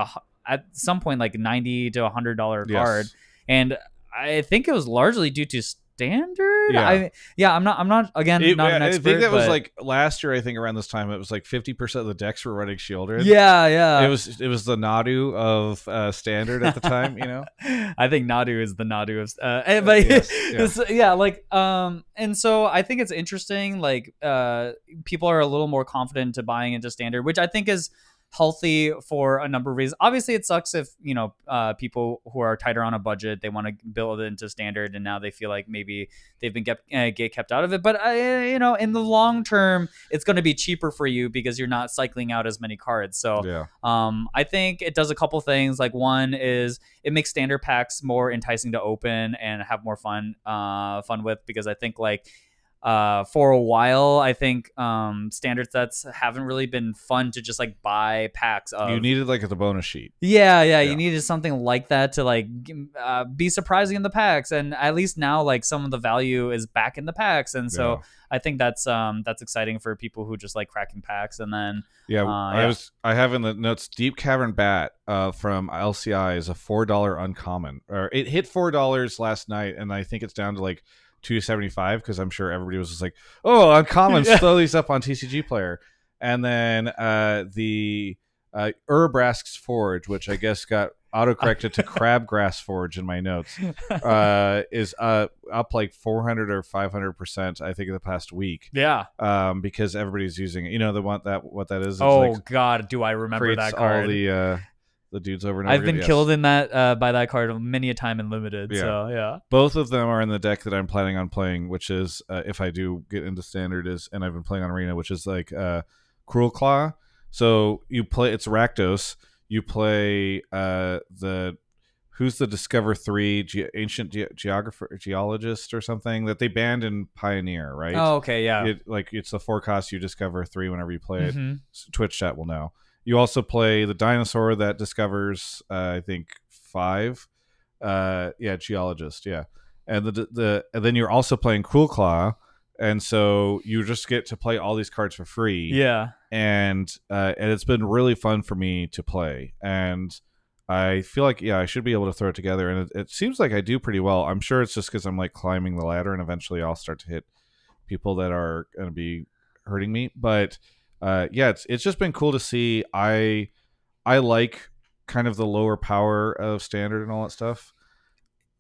at some point like $90 to $100 card, Yes. and I think it was largely due to standard. Yeah. I'm not again not an I expert. think that was but like last year. I think around this time, it was like 50% of the decks were running Shieldred. yeah. It was the Nadu of standard at the time, you know. I think Nadu is the Nadu of, but Yes, yeah, like and so I think it's interesting. Like people are a little more confident to buying into standard, which I think is healthy for a number of reasons. Obviously, it sucks if people who are tighter on a budget, they want to build it into standard, and now they feel like maybe they've been get kept out of it. But in the long term, it's going to be cheaper for you because you're not cycling out as many cards. So yeah. I think it does a couple things. Like one is it makes standard packs more enticing to open and have more fun with, because I think like for a while, I think standard sets haven't really been fun to just like buy packs of. You needed like the bonus sheet. Yeah, you needed something like that to like be surprising in the packs, and at least now like some of the value is back in the packs, and so I think that's exciting for people who just like cracking packs. And then I have in the notes Deep Cavern Bat from LCI is a $4 uncommon, or it hit $4 last night, and I think it's down to like $2.75 because I'm sure everybody was just like, oh, uncommon, throw these up on TCG Player. And then the Urbrask's Forge, which I guess got autocorrected to Crabgrass Forge in my notes, is up like 400 or 500%, I think, in the past week. Yeah. Because everybody's using it. You know what that is? It's like, God, do I remember that card? All the dudes over and over. I've been killed in that by that card many a time in limited. Yeah. So yeah, both of them are in the deck that I'm planning on playing, which is if I do get into standard, and I've been playing on Arena, which is like Cruel Claw. So you play, it's Rakdos. You play who's the Discover 3 ancient geologist or something that they banned in Pioneer, right? Oh, okay, yeah. It's the 4 cost. You discover 3 whenever you play it. Twitch chat will know. You also play the dinosaur that discovers, I think, 5. Geologist, yeah. And and then you're also playing Cruel Claw, and so you just get to play all these cards for free. Yeah. And it's been really fun for me to play, and I feel like I should be able to throw it together, and it seems like I do pretty well. I'm sure it's just because I'm like climbing the ladder, and eventually I'll start to hit people that are going to be hurting me, but. It's just been cool to see. I like kind of the lower power of standard and all that stuff.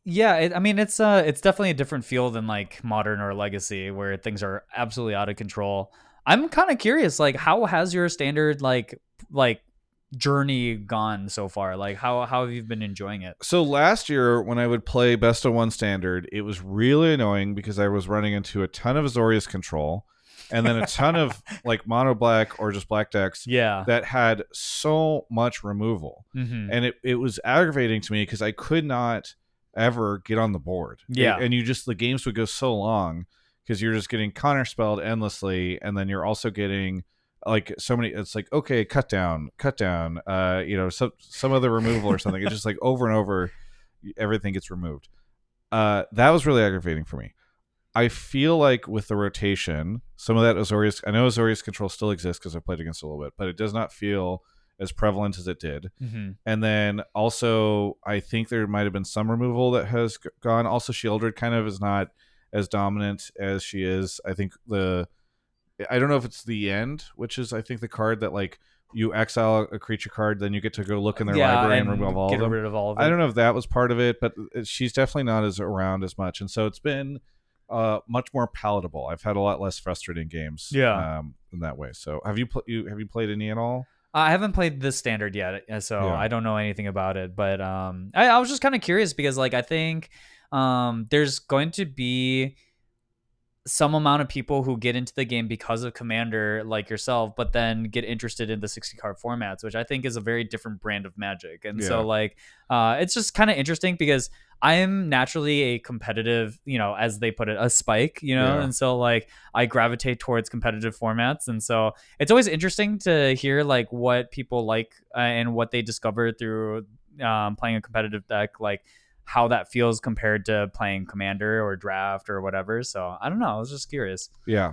Yeah, it's definitely a different feel than like modern or legacy, where things are absolutely out of control. I'm kind of curious, like, how has your standard like journey gone so far? Like, how have you been enjoying it? So last year when I would play best of 1 standard, it was really annoying because I was running into a ton of Azorius control. And then a ton of like mono black or just black decks that had so much removal. And it was aggravating to me because I could not ever get on the board. And the games would go so long because you're just getting counterspelled endlessly, and then you're also getting like so many. It's like, okay, cut down, some other removal or something. It's just like over and over, everything gets removed. That was really aggravating for me. I feel like with the rotation, some of that Azorius, I know Azorius control still exists because I played against it a little bit, but it does not feel as prevalent as it did. Mm-hmm. And then also, I think there might have been some removal that has gone. Also, Shieldred kind of is not as dominant as she is. I think I don't know if it's the end, which is I think the card that like you exile a creature card, then you get to go look in their library and remove all of them. Rid of all of it. I don't know if that was part of it, but she's definitely not as around as much, and so it's been much more palatable. I've had a lot less frustrating games, in that way. So have you played any at all? I haven't played this standard yet, so Yeah. I don't know anything about it. But I was just kind of curious because like I think there's going to be some amount of people who get into the game because of Commander, like yourself, but then get interested in the 60 card formats, which I think is a very different brand of Magic. And so like it's just kind of interesting because I am naturally a competitive, as they put it, a spike, and so like I gravitate towards competitive formats. And so it's always interesting to hear like what people like and what they discover through playing a competitive deck, like how that feels compared to playing Commander or Draft or whatever. So I don't know. I was just curious. Yeah.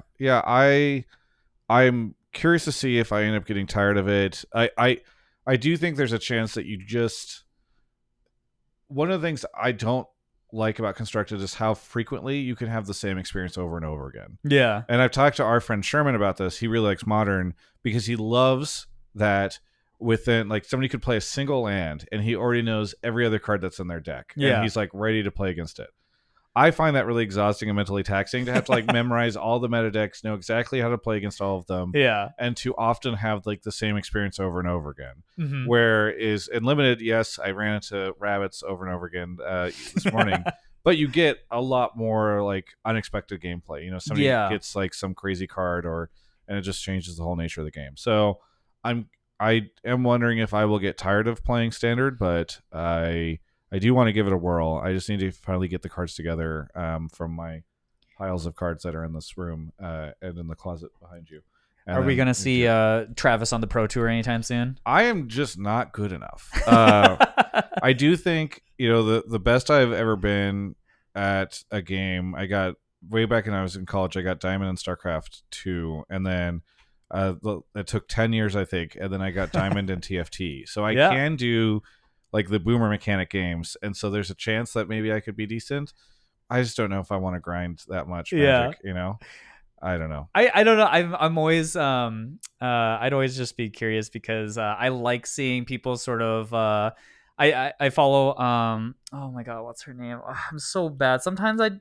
I'm curious to see if I end up getting tired of it. I do think there's a chance that you just. One of the things I don't like about Constructed is how frequently you can have the same experience over and over again. Yeah. And I've talked to our friend Sherman about this. He really likes Modern because he loves that within like somebody could play a single land and he already knows every other card that's in their deck. Yeah. And he's like ready to play against it. I find that really exhausting and mentally taxing to have to like memorize all the meta decks, know exactly how to play against all of them. Yeah. And to often have like the same experience over and over again. Mm-hmm. Whereas in Limited, yes, I ran into rabbits over and over again this morning. But you get a lot more like unexpected gameplay. Somebody gets like some crazy card and it just changes the whole nature of the game. So I am wondering if I will get tired of playing Standard, but I do want to give it a whirl. I just need to finally get the cards together from my piles of cards that are in this room and in the closet behind you. Are we going to see Travis on the Pro Tour anytime soon? I am just not good enough. I do think, the best I've ever been at a game, I got way back when I was in college, I got Diamond in StarCraft 2, and then it took 10 years, I think, and then I got Diamond in TFT. So I can do like the boomer mechanic games, and so there's a chance that maybe I could be decent. I just don't know if I want to grind that much Magic, I don't know. I don't know. I'm always I'd always just be curious because I like seeing people sort of I follow oh my god, what's her name? Oh, I'm so bad. Sometimes I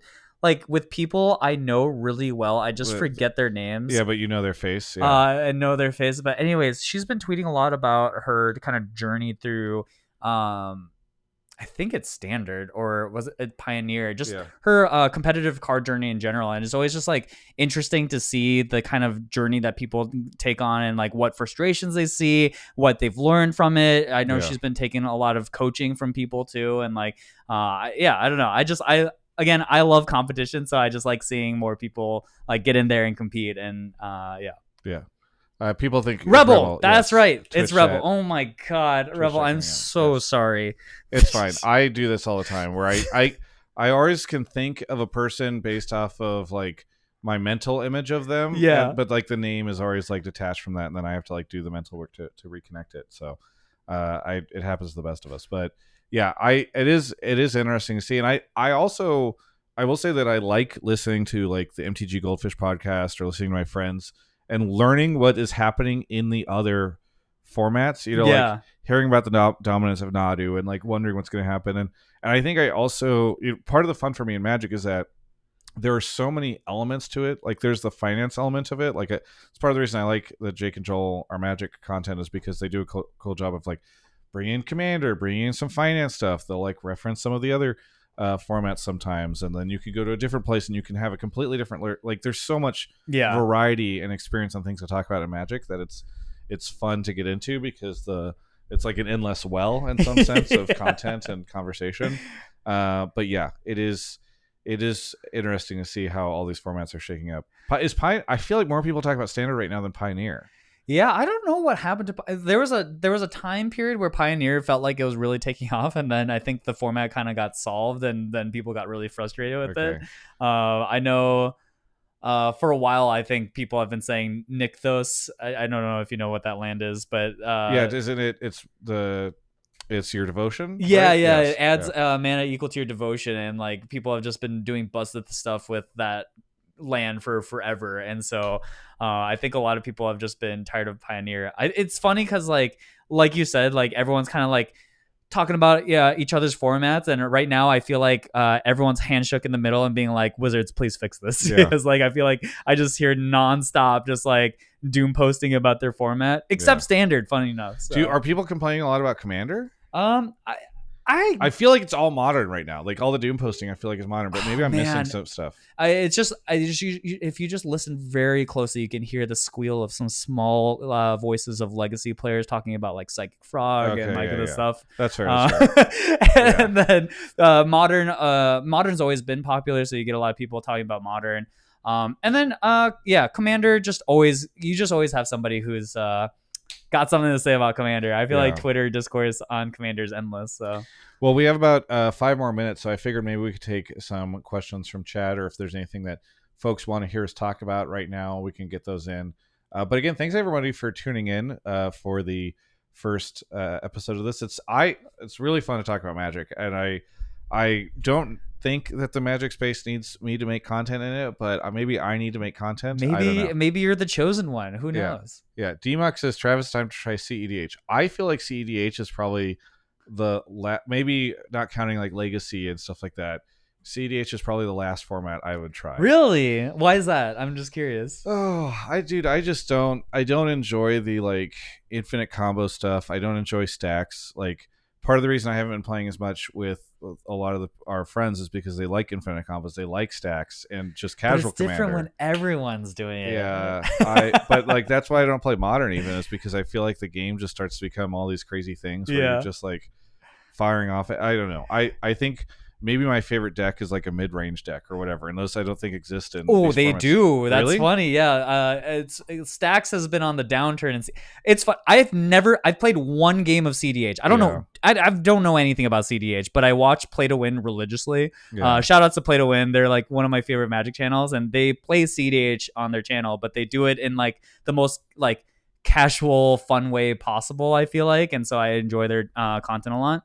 like with people I know really well, I just forget their names. Yeah, but you know their face. Yeah. And know their face. But anyways, she's been tweeting a lot about her kind of journey through I think it's Standard or was it Pioneer? Just her competitive card journey in general. And it's always just like interesting to see the kind of journey that people take on and like what frustrations they see, what they've learned from it. I know she's been taking a lot of coaching from people too. And like, I don't know. Again, I love competition. So I just like seeing more people like get in there and compete. And Yeah. People think Rebel. That's right. Twitch it's Rebel. chat. Oh my god, Twitch Rebel. I'm so sorry. It's fine. I do this all the time where I always can think of a person based off of like my mental image of them. Yeah. But like the name is always like detached from that, and then I have to like do the mental work to reconnect it. So it happens to the best of us. But yeah, it is interesting to see. And I also will say that I like listening to like the MTG Goldfish podcast or listening to my friends and learning what is happening in the other formats, like hearing about the dominance of Nadu and like wondering what's going to happen. And I think I also, part of the fun for me in Magic is that there are so many elements to it. Like there's the finance element of it. Like it's part of the reason I like that Jake and Joel, our Magic content, is because they do a cool job of like bringing in Commander, bringing in some finance stuff. They'll like reference some of the other formats sometimes, and then you could go to a different place and you can have a completely different like there's so much variety and experience on things to talk about in Magic that it's fun to get into because it's like an endless well in some sense of content and conversation. But yeah, it is interesting to see how all these formats are shaking up. I feel like more people talk about Standard right now than Pioneer. Yeah, I don't know what happened to. There was a time period where Pioneer felt like it was really taking off, and then I think the format kind of got solved, and then people got really frustrated with it. I know For a while, I think people have been saying Nykthos. I don't know if you know what that land is, but Yeah, isn't it? It's your devotion, yeah, right? yeah, it Yes. adds Yeah. mana equal to your devotion, and like people have just been doing busted stuff with that land for forever, and so I think a lot of people have just been tired of Pioneer. It's funny because like you said, like everyone's kind of like talking about each other's formats, and right now I feel like everyone's hand shook in the middle and being like, Wizards, please fix this. Yeah. Because like I feel like I just hear nonstop just like doom posting about their format, except Yeah. Standard, funny enough. So. Are people complaining a lot about Commander? um I I I feel like it's all modern right now. Like all the doom posting, I feel like is modern, but maybe I'm missing man, some stuff. if you just listen very closely, you can hear the squeal of some small voices of legacy players talking about like Psychic Frog and Okay, like yeah, this yeah. stuff. That's fair. And then modern's always been popular, so you get a lot of people talking about modern. And then Commander you just always have somebody who's got something to say about Commander. I feel like Yeah. Twitter discourse on Commander is endless. So Well, we have about 5 more minutes, so I figured maybe we could take some questions from chat, or if there's anything that folks want to hear us talk about right now, we can get those in. But again, thanks everybody for tuning in for the first episode of this. It's really fun to talk about Magic, and I don't think that the Magic space needs me to make content in it, but maybe I need to make content. I don't know. maybe you're the chosen one. Who knows? Yeah. DMUX says, Travis, time to try CEDH. I feel like CEDH is probably maybe not counting like Legacy and stuff like that. CEDH is probably the last format I would try. Really? Why is that? I'm just curious. Oh, I just don't enjoy the like infinite combo stuff. I don't enjoy stacks. Like part of the reason I haven't been playing as much with a lot of our friends is because they like infinite combos, they like stacks and just casual. But it's different when everyone's doing it. Yeah, but like that's why I don't play modern even, is because I feel like the game just starts to become all these crazy things where you're just like firing off. I don't know. I think maybe my favorite deck is like a mid-range deck or whatever, and those I don't think exist in. Oh, they formats. do. That's Really? funny. Yeah. Stacks has been on the downturn, and it's fun. I've played one game of CDH. I don't know. I don't know anything about CDH, but I watch Play to Win religiously. Yeah. Shout outs to Play to Win. They're like one of my favorite Magic channels, and they play CDH on their channel, but they do it in like the most like casual, fun way possible, I feel like, and so I enjoy their content a lot.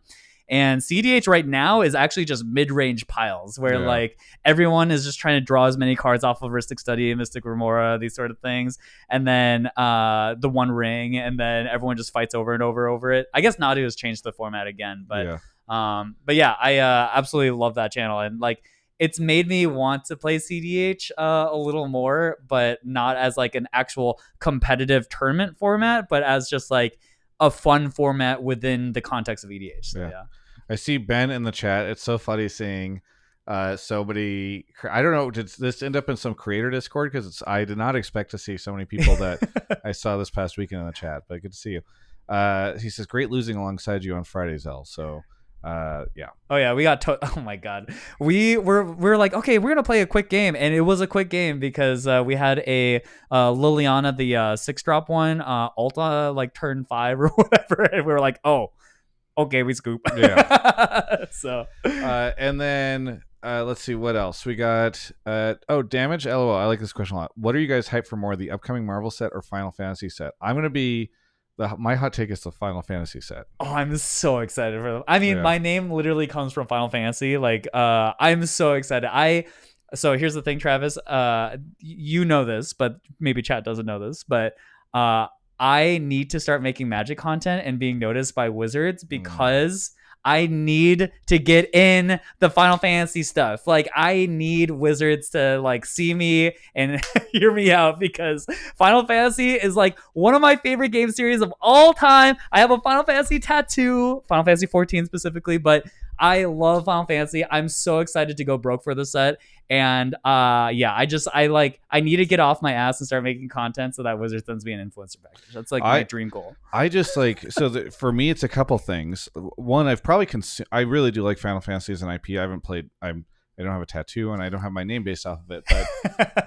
And CDH right now is actually just mid-range piles where like everyone is just trying to draw as many cards off of Ristic Study, Mystic Remora, these sort of things. And then the One Ring, and then everyone just fights over and over it. I guess Nadu has changed the format again, but I absolutely love that channel. And like it's made me want to play CDH a little more, but not as like an actual competitive tournament format, but as just like a fun format within the context of EDH. So, yeah. I see Ben in the chat. It's so funny seeing somebody. I don't know. Did this end up in some creator Discord? Because I did not expect to see so many people that I saw this past weekend in the chat. But good to see you. He says, "Great losing alongside you on Friday, Zell." So, yeah. Oh yeah, we got. Oh my god, we're like, okay, we're gonna play a quick game, and it was a quick game because we had a Liliana, the 6-drop one, Ulta like turn 5 or whatever, and we were like, oh. Okay, we scoop. Yeah. So, and then let's see what else we got. Damage. LOL. I like this question a lot. What are you guys hyped for more, the upcoming Marvel set or Final Fantasy set? I'm gonna be my hot take is the Final Fantasy set. Oh, I'm so excited for them. I mean, my name literally comes from Final Fantasy. Like, I'm so excited. So here's the thing, Travis. You know this, but maybe chat doesn't know this, but I need to start making Magic content and being noticed by Wizards because I need to get in the Final Fantasy stuff. Like, I need Wizards to like see me and hear me out because Final Fantasy is like one of my favorite game series of all time. I have a Final Fantasy tattoo, Final Fantasy 14 specifically, but I love Final Fantasy. I'm so excited to go broke for the set. And I need to get off my ass and start making content so that Wizards sends me an influencer package. That's like my dream goal. I just like for me, it's a couple things. One, I've probably I really do like Final Fantasy as an IP. I haven't played. I don't have a tattoo and I don't have my name based off of it,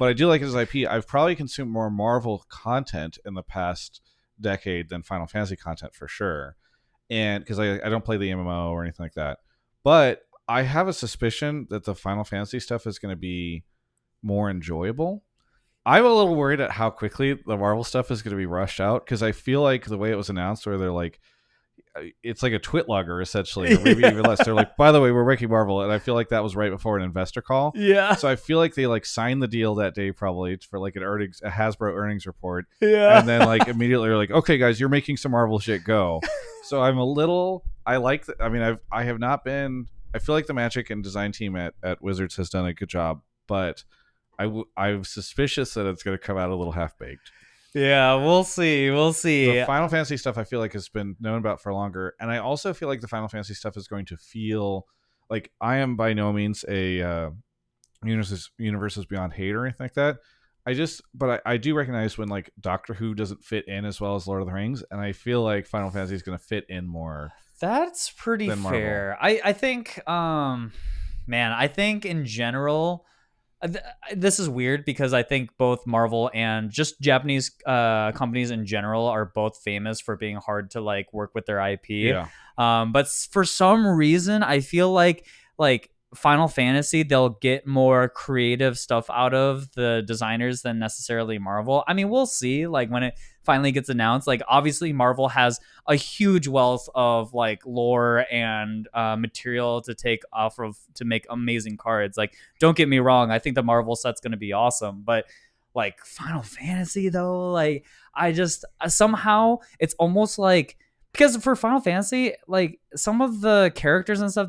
but I do like it as IP. I've probably consumed more Marvel content in the past decade than Final Fantasy content for sure, and because I don't play the MMO or anything like that, but I have a suspicion that the Final Fantasy stuff is going to be more enjoyable I'm a little worried at how quickly the Marvel stuff is going to be rushed out because I feel like the way it was announced, where they're like, it's like a twit logger essentially, or maybe even less. They're like, by the way, we're making Marvel, and I feel like that was right before an investor call. Yeah. So I feel like they like signed the deal that day probably for like a Hasbro earnings report, Yeah. and then like immediately are like, okay, guys, you're making some Marvel shit, go. So I'm a little. I like. I mean, I have not been. I feel like the Magic and design team at Wizards has done a good job, but I'm suspicious that it's going to come out a little half baked. Yeah, we'll see. We'll see. The Final Fantasy stuff I feel like has been known about for longer, and I also feel like the Final Fantasy stuff is going to feel like I am by no means a universes beyond hate or anything like that. I do recognize when like Doctor Who doesn't fit in as well as Lord of the Rings, and I feel like Final Fantasy is going to fit in more. That's pretty fair. I think, man, I think in general, this is weird because I think both Marvel and just Japanese companies in general are both famous for being hard to like work with their IP. Yeah. But for some reason, I feel like Final Fantasy, they'll get more creative stuff out of the designers than necessarily Marvel. I mean, we'll see. Like when it finally gets announced, like obviously Marvel has a huge wealth of like lore and material to take off of to make amazing cards. Like, don't get me wrong, I think the Marvel set's going to be awesome, but like Final Fantasy though, like I just somehow it's almost like, because for Final Fantasy, like some of the characters and stuff,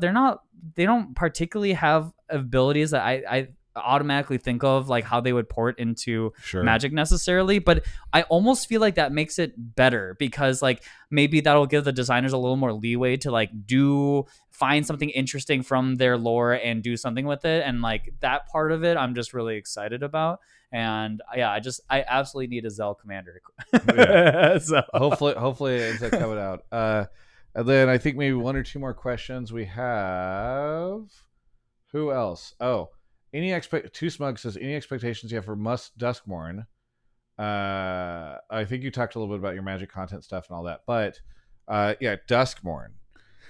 they don't particularly have abilities that I automatically think of like how they would port into Magic necessarily, but I almost feel like that makes it better because like maybe that'll give the designers a little more leeway to like find something interesting from their lore and do something with it, and like that part of it I'm just really excited about. And yeah, I absolutely need a Zell commander. Yeah. So hopefully it ends up coming out. And then I think maybe one or two more questions. We have who else? Oh, Too Smug says any expectations you have for Duskmourn? I think you talked a little bit about your Magic content stuff and all that, but yeah, Duskmourn.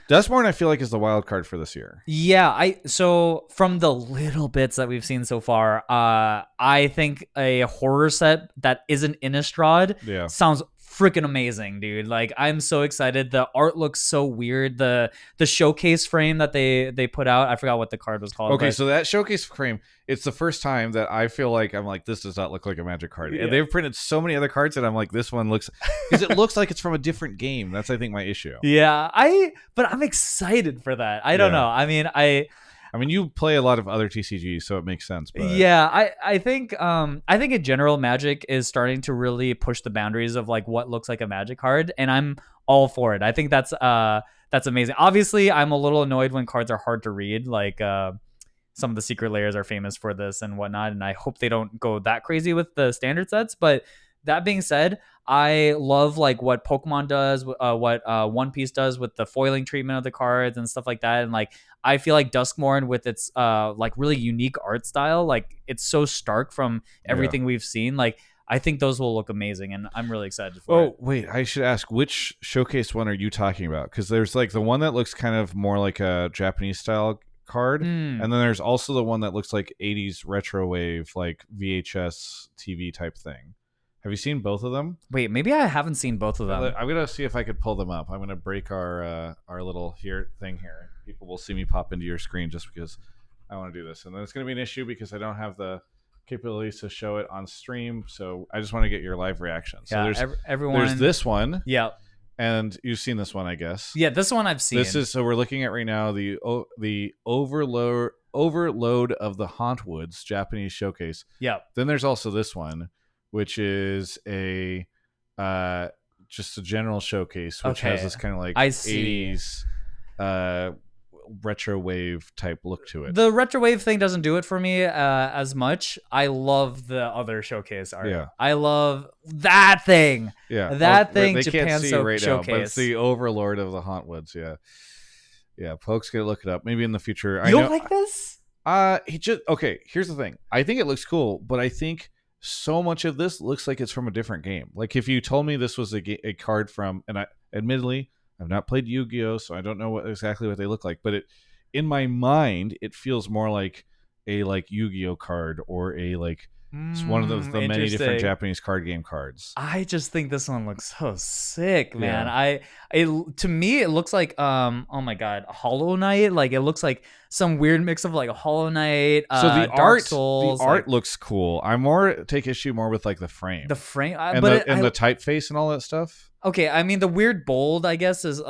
Duskmourn, I feel like, is the wild card for this year. Yeah, so from the little bits that we've seen so far, I think a horror set that isn't Innistrad sounds freaking amazing, dude. Like I'm so excited. The art looks so weird. The showcase frame that they put out, I forgot what the card was called. Okay, so that showcase frame, it's the first time that I feel like I'm like, this does not look like a Magic card. And they've printed so many other cards that I'm like, this one looks, because it looks like it's from a different game. That's I think my issue. Yeah, but I'm excited for that. I don't know. I mean, you play a lot of other TCGs, so it makes sense. But yeah, I think in general, Magic is starting to really push the boundaries of like what looks like a Magic card, and I'm all for it. I think that's amazing. Obviously, I'm a little annoyed when cards are hard to read, like some of the secret layers are famous for this and whatnot, and I hope they don't go that crazy with the standard sets. But that being said, I love like what Pokemon does, what One Piece does with the foiling treatment of the cards and stuff like that. And like I feel like Duskmourn with its like really unique art style, like it's so stark from everything we've seen. Like I think those will look amazing, and I'm really excited for it. Oh wait, I should ask, which showcase one are you talking about? Because there's like the one that looks kind of more like a Japanese style card, and then there's also the one that looks like 80s retro wave, like VHS TV type thing. Have you seen both of them? Wait, maybe I haven't seen both of them. I'm gonna see if I could pull them up. I'm gonna break our little thing here. People will see me pop into your screen just because I want to do this, and then it's gonna be an issue because I don't have the capabilities to show it on stream. So I just want to get your live reaction. So there's this one. Yeah. And you've seen this one, I guess. Yeah, this one I've seen. So we're looking at right now the overload of the Hauntwoods Japanese showcase. Yeah. Then there's also this one, which is a just a general showcase, which has this kind of like 80s retro wave type look to it. The retro wave thing doesn't do it for me as much. I love the other showcase art. Yeah. I love that thing. Yeah. That thing. They Japan can't see right showcase. now, but it's the Overlord of the Hauntwoods. Yeah. Yeah. Folks gonna look it up. Maybe in the future. You don't like this? Okay. Here's the thing. I think it looks cool, but I think so much of this looks like it's from a different game. Like if you told me this was a card from, and admittedly I've not played Yu-Gi-Oh, so I don't know exactly what they look like, but in my mind it feels more like a Yu-Gi-Oh card or a It's one of the many different Interesting. Japanese card game cards. I just think this one looks so sick, man. Yeah. To me it looks like oh my god, Hollow Knight. Like it looks like some weird mix of like Hollow Knight, So Dark Souls. the art looks cool. I take issue more with like the frame, the frame, and the typeface and all that stuff. okay, I mean the weird bold, I guess, is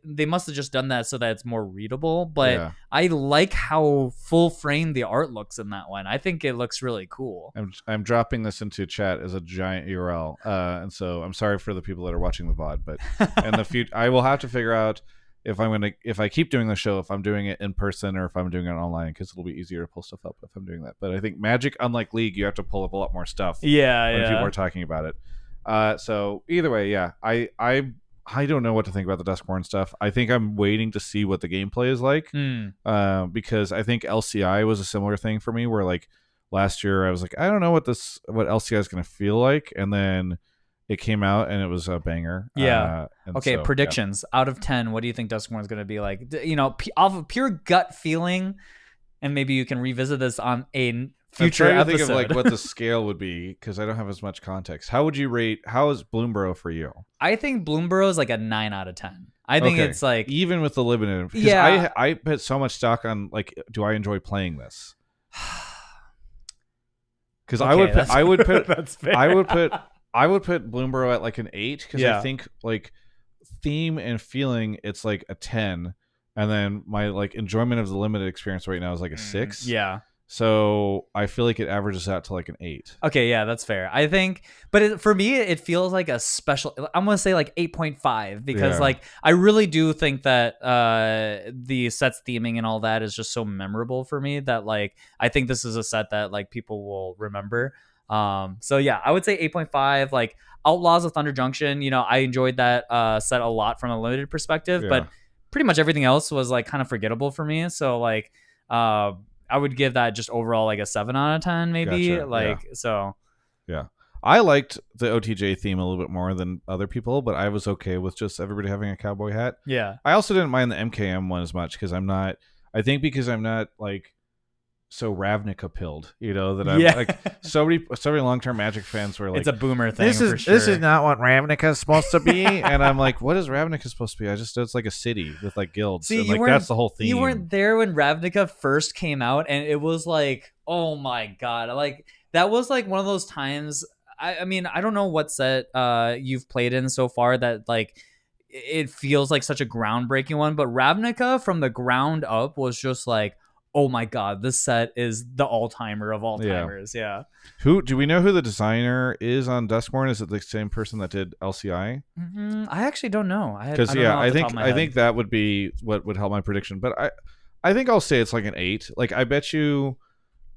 they must have just done that so that it's more readable. But Yeah. I like how full frame the art looks in that one. I think it looks really cool. I'm dropping this into chat as a giant URL, and so I'm sorry for the people that are watching the VOD, but in the future I will have to figure out if I keep doing the show, if I'm doing it in person or if I'm doing it online, because it'll be easier to pull stuff up if I'm doing that. But I think Magic, unlike League, you have to pull up a lot more stuff. Yeah, when people are talking about it. So either way, yeah, I don't know what to think about the Duskborn stuff. I think I'm waiting to see what the gameplay is like, because I think LCI was a similar thing for me, where like last year I was like, I don't know what LCI is going to feel like, and then it came out and it was a banger. Yeah. Okay, so, predictions out of 10. What do you think Duskborn is going to be like? Off of pure gut feeling, and maybe you can revisit this on a future I'm trying to episode. think of like what the scale would be, because I don't have as much context. How would you rate? How is Bloomburrow for you? I think Bloomburrow is like a 9 out of 10. I think it's like, even with the limited. Because yeah, I put so much stock on like, do I enjoy playing this? Because I would put that's fair. I would put Bloomburrow at like an 8, because I think like theme and feeling it's like a 10, and then my like enjoyment of the limited experience right now is like a 6. Yeah. So I feel like it averages out to like an 8. Okay, yeah, that's fair. I think, but for me, it feels like a special. I'm gonna say like 8.5, because like I really do think that the set's theming and all that is just so memorable for me that like I think this is a set that like people will remember. So yeah, I would say 8.5. Like Outlaws of Thunder Junction, I enjoyed that set a lot from a limited perspective, but pretty much everything else was like kind of forgettable for me. So like I would give that just overall like a 7 out of 10, maybe. Gotcha. So. Yeah. I liked the OTJ theme a little bit more than other people, but I was okay with just everybody having a cowboy hat. Yeah. I also didn't mind the MKM one as much, because I'm not like so Ravnica pilled, that I'm like so many long-term Magic fans were like, it's a boomer thing. This is not what Ravnica is supposed to be. And I'm like, what is Ravnica supposed to be? It's like a city with like guilds. See, and like that's the whole theme. You weren't there when Ravnica first came out, and it was like, oh my god, like that was like one of those times. I mean, I don't know what set you've played in so far that like it feels like such a groundbreaking one, but Ravnica from the ground up was just like, oh my god, this set is the all-timer of all-timers. Yeah. Who do we know who the designer is on Duskborn? Is it the same person that did LCI? I actually don't know. Because I think that would be what would help my prediction. But I think I'll say it's like an 8. Like I bet you,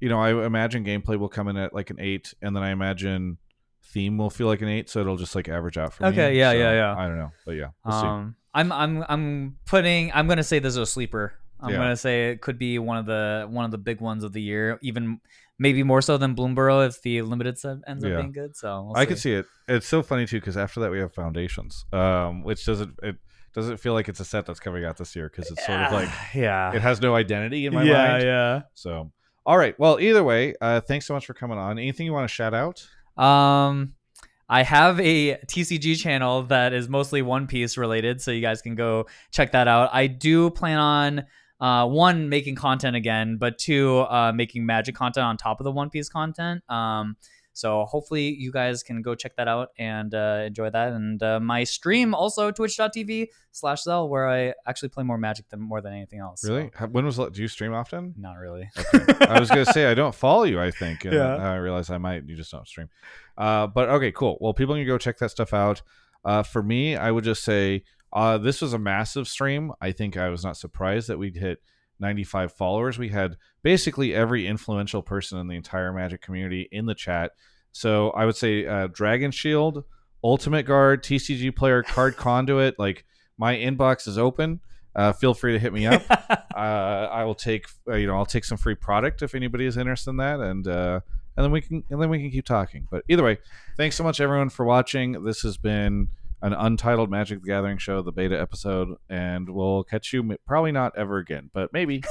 I imagine gameplay will come in at like an 8, and then I imagine theme will feel like an 8, so it'll just like average out for me. Okay, yeah. I don't know, but yeah, we'll see. I'm gonna say this is a sleeper. I'm gonna say it could be one of the big ones of the year, even maybe more so than Bloomburrow if the limited set ends up being good. So I could see it. It's so funny too, because after that we have Foundations, which doesn't feel like it's a set that's coming out this year, because it's sort of like it has no identity in my mind. Yeah. So all right, well, either way, thanks so much for coming on. Anything you want to shout out? I have a TCG channel that is mostly One Piece related, so you guys can go check that out. I do plan on one, making content again, but two, making Magic content on top of the One Piece content. So hopefully you guys can go check that out and enjoy that. And my stream also, twitch.tv/Zell, where I actually play more Magic more than anything else. Really? So. When was do you stream often? Not really. Okay. I was gonna say I don't follow you, I think, and I realize I might. You just don't stream. But okay, cool. Well, people can go check that stuff out. For me, I would just say this was a massive stream. I think I was not surprised that we'd hit 95 followers. We had basically every influential person in the entire Magic community in the chat. So I would say Dragon Shield, Ultimate Guard, TCG Player, Card Conduit. Like, my inbox is open. Feel free to hit me up. I will take I'll take some free product if anybody is interested in that, and then we can keep talking. But either way, thanks so much everyone for watching. This has been an untitled Magic the Gathering show, the beta episode, and we'll catch you probably not ever again, but maybe.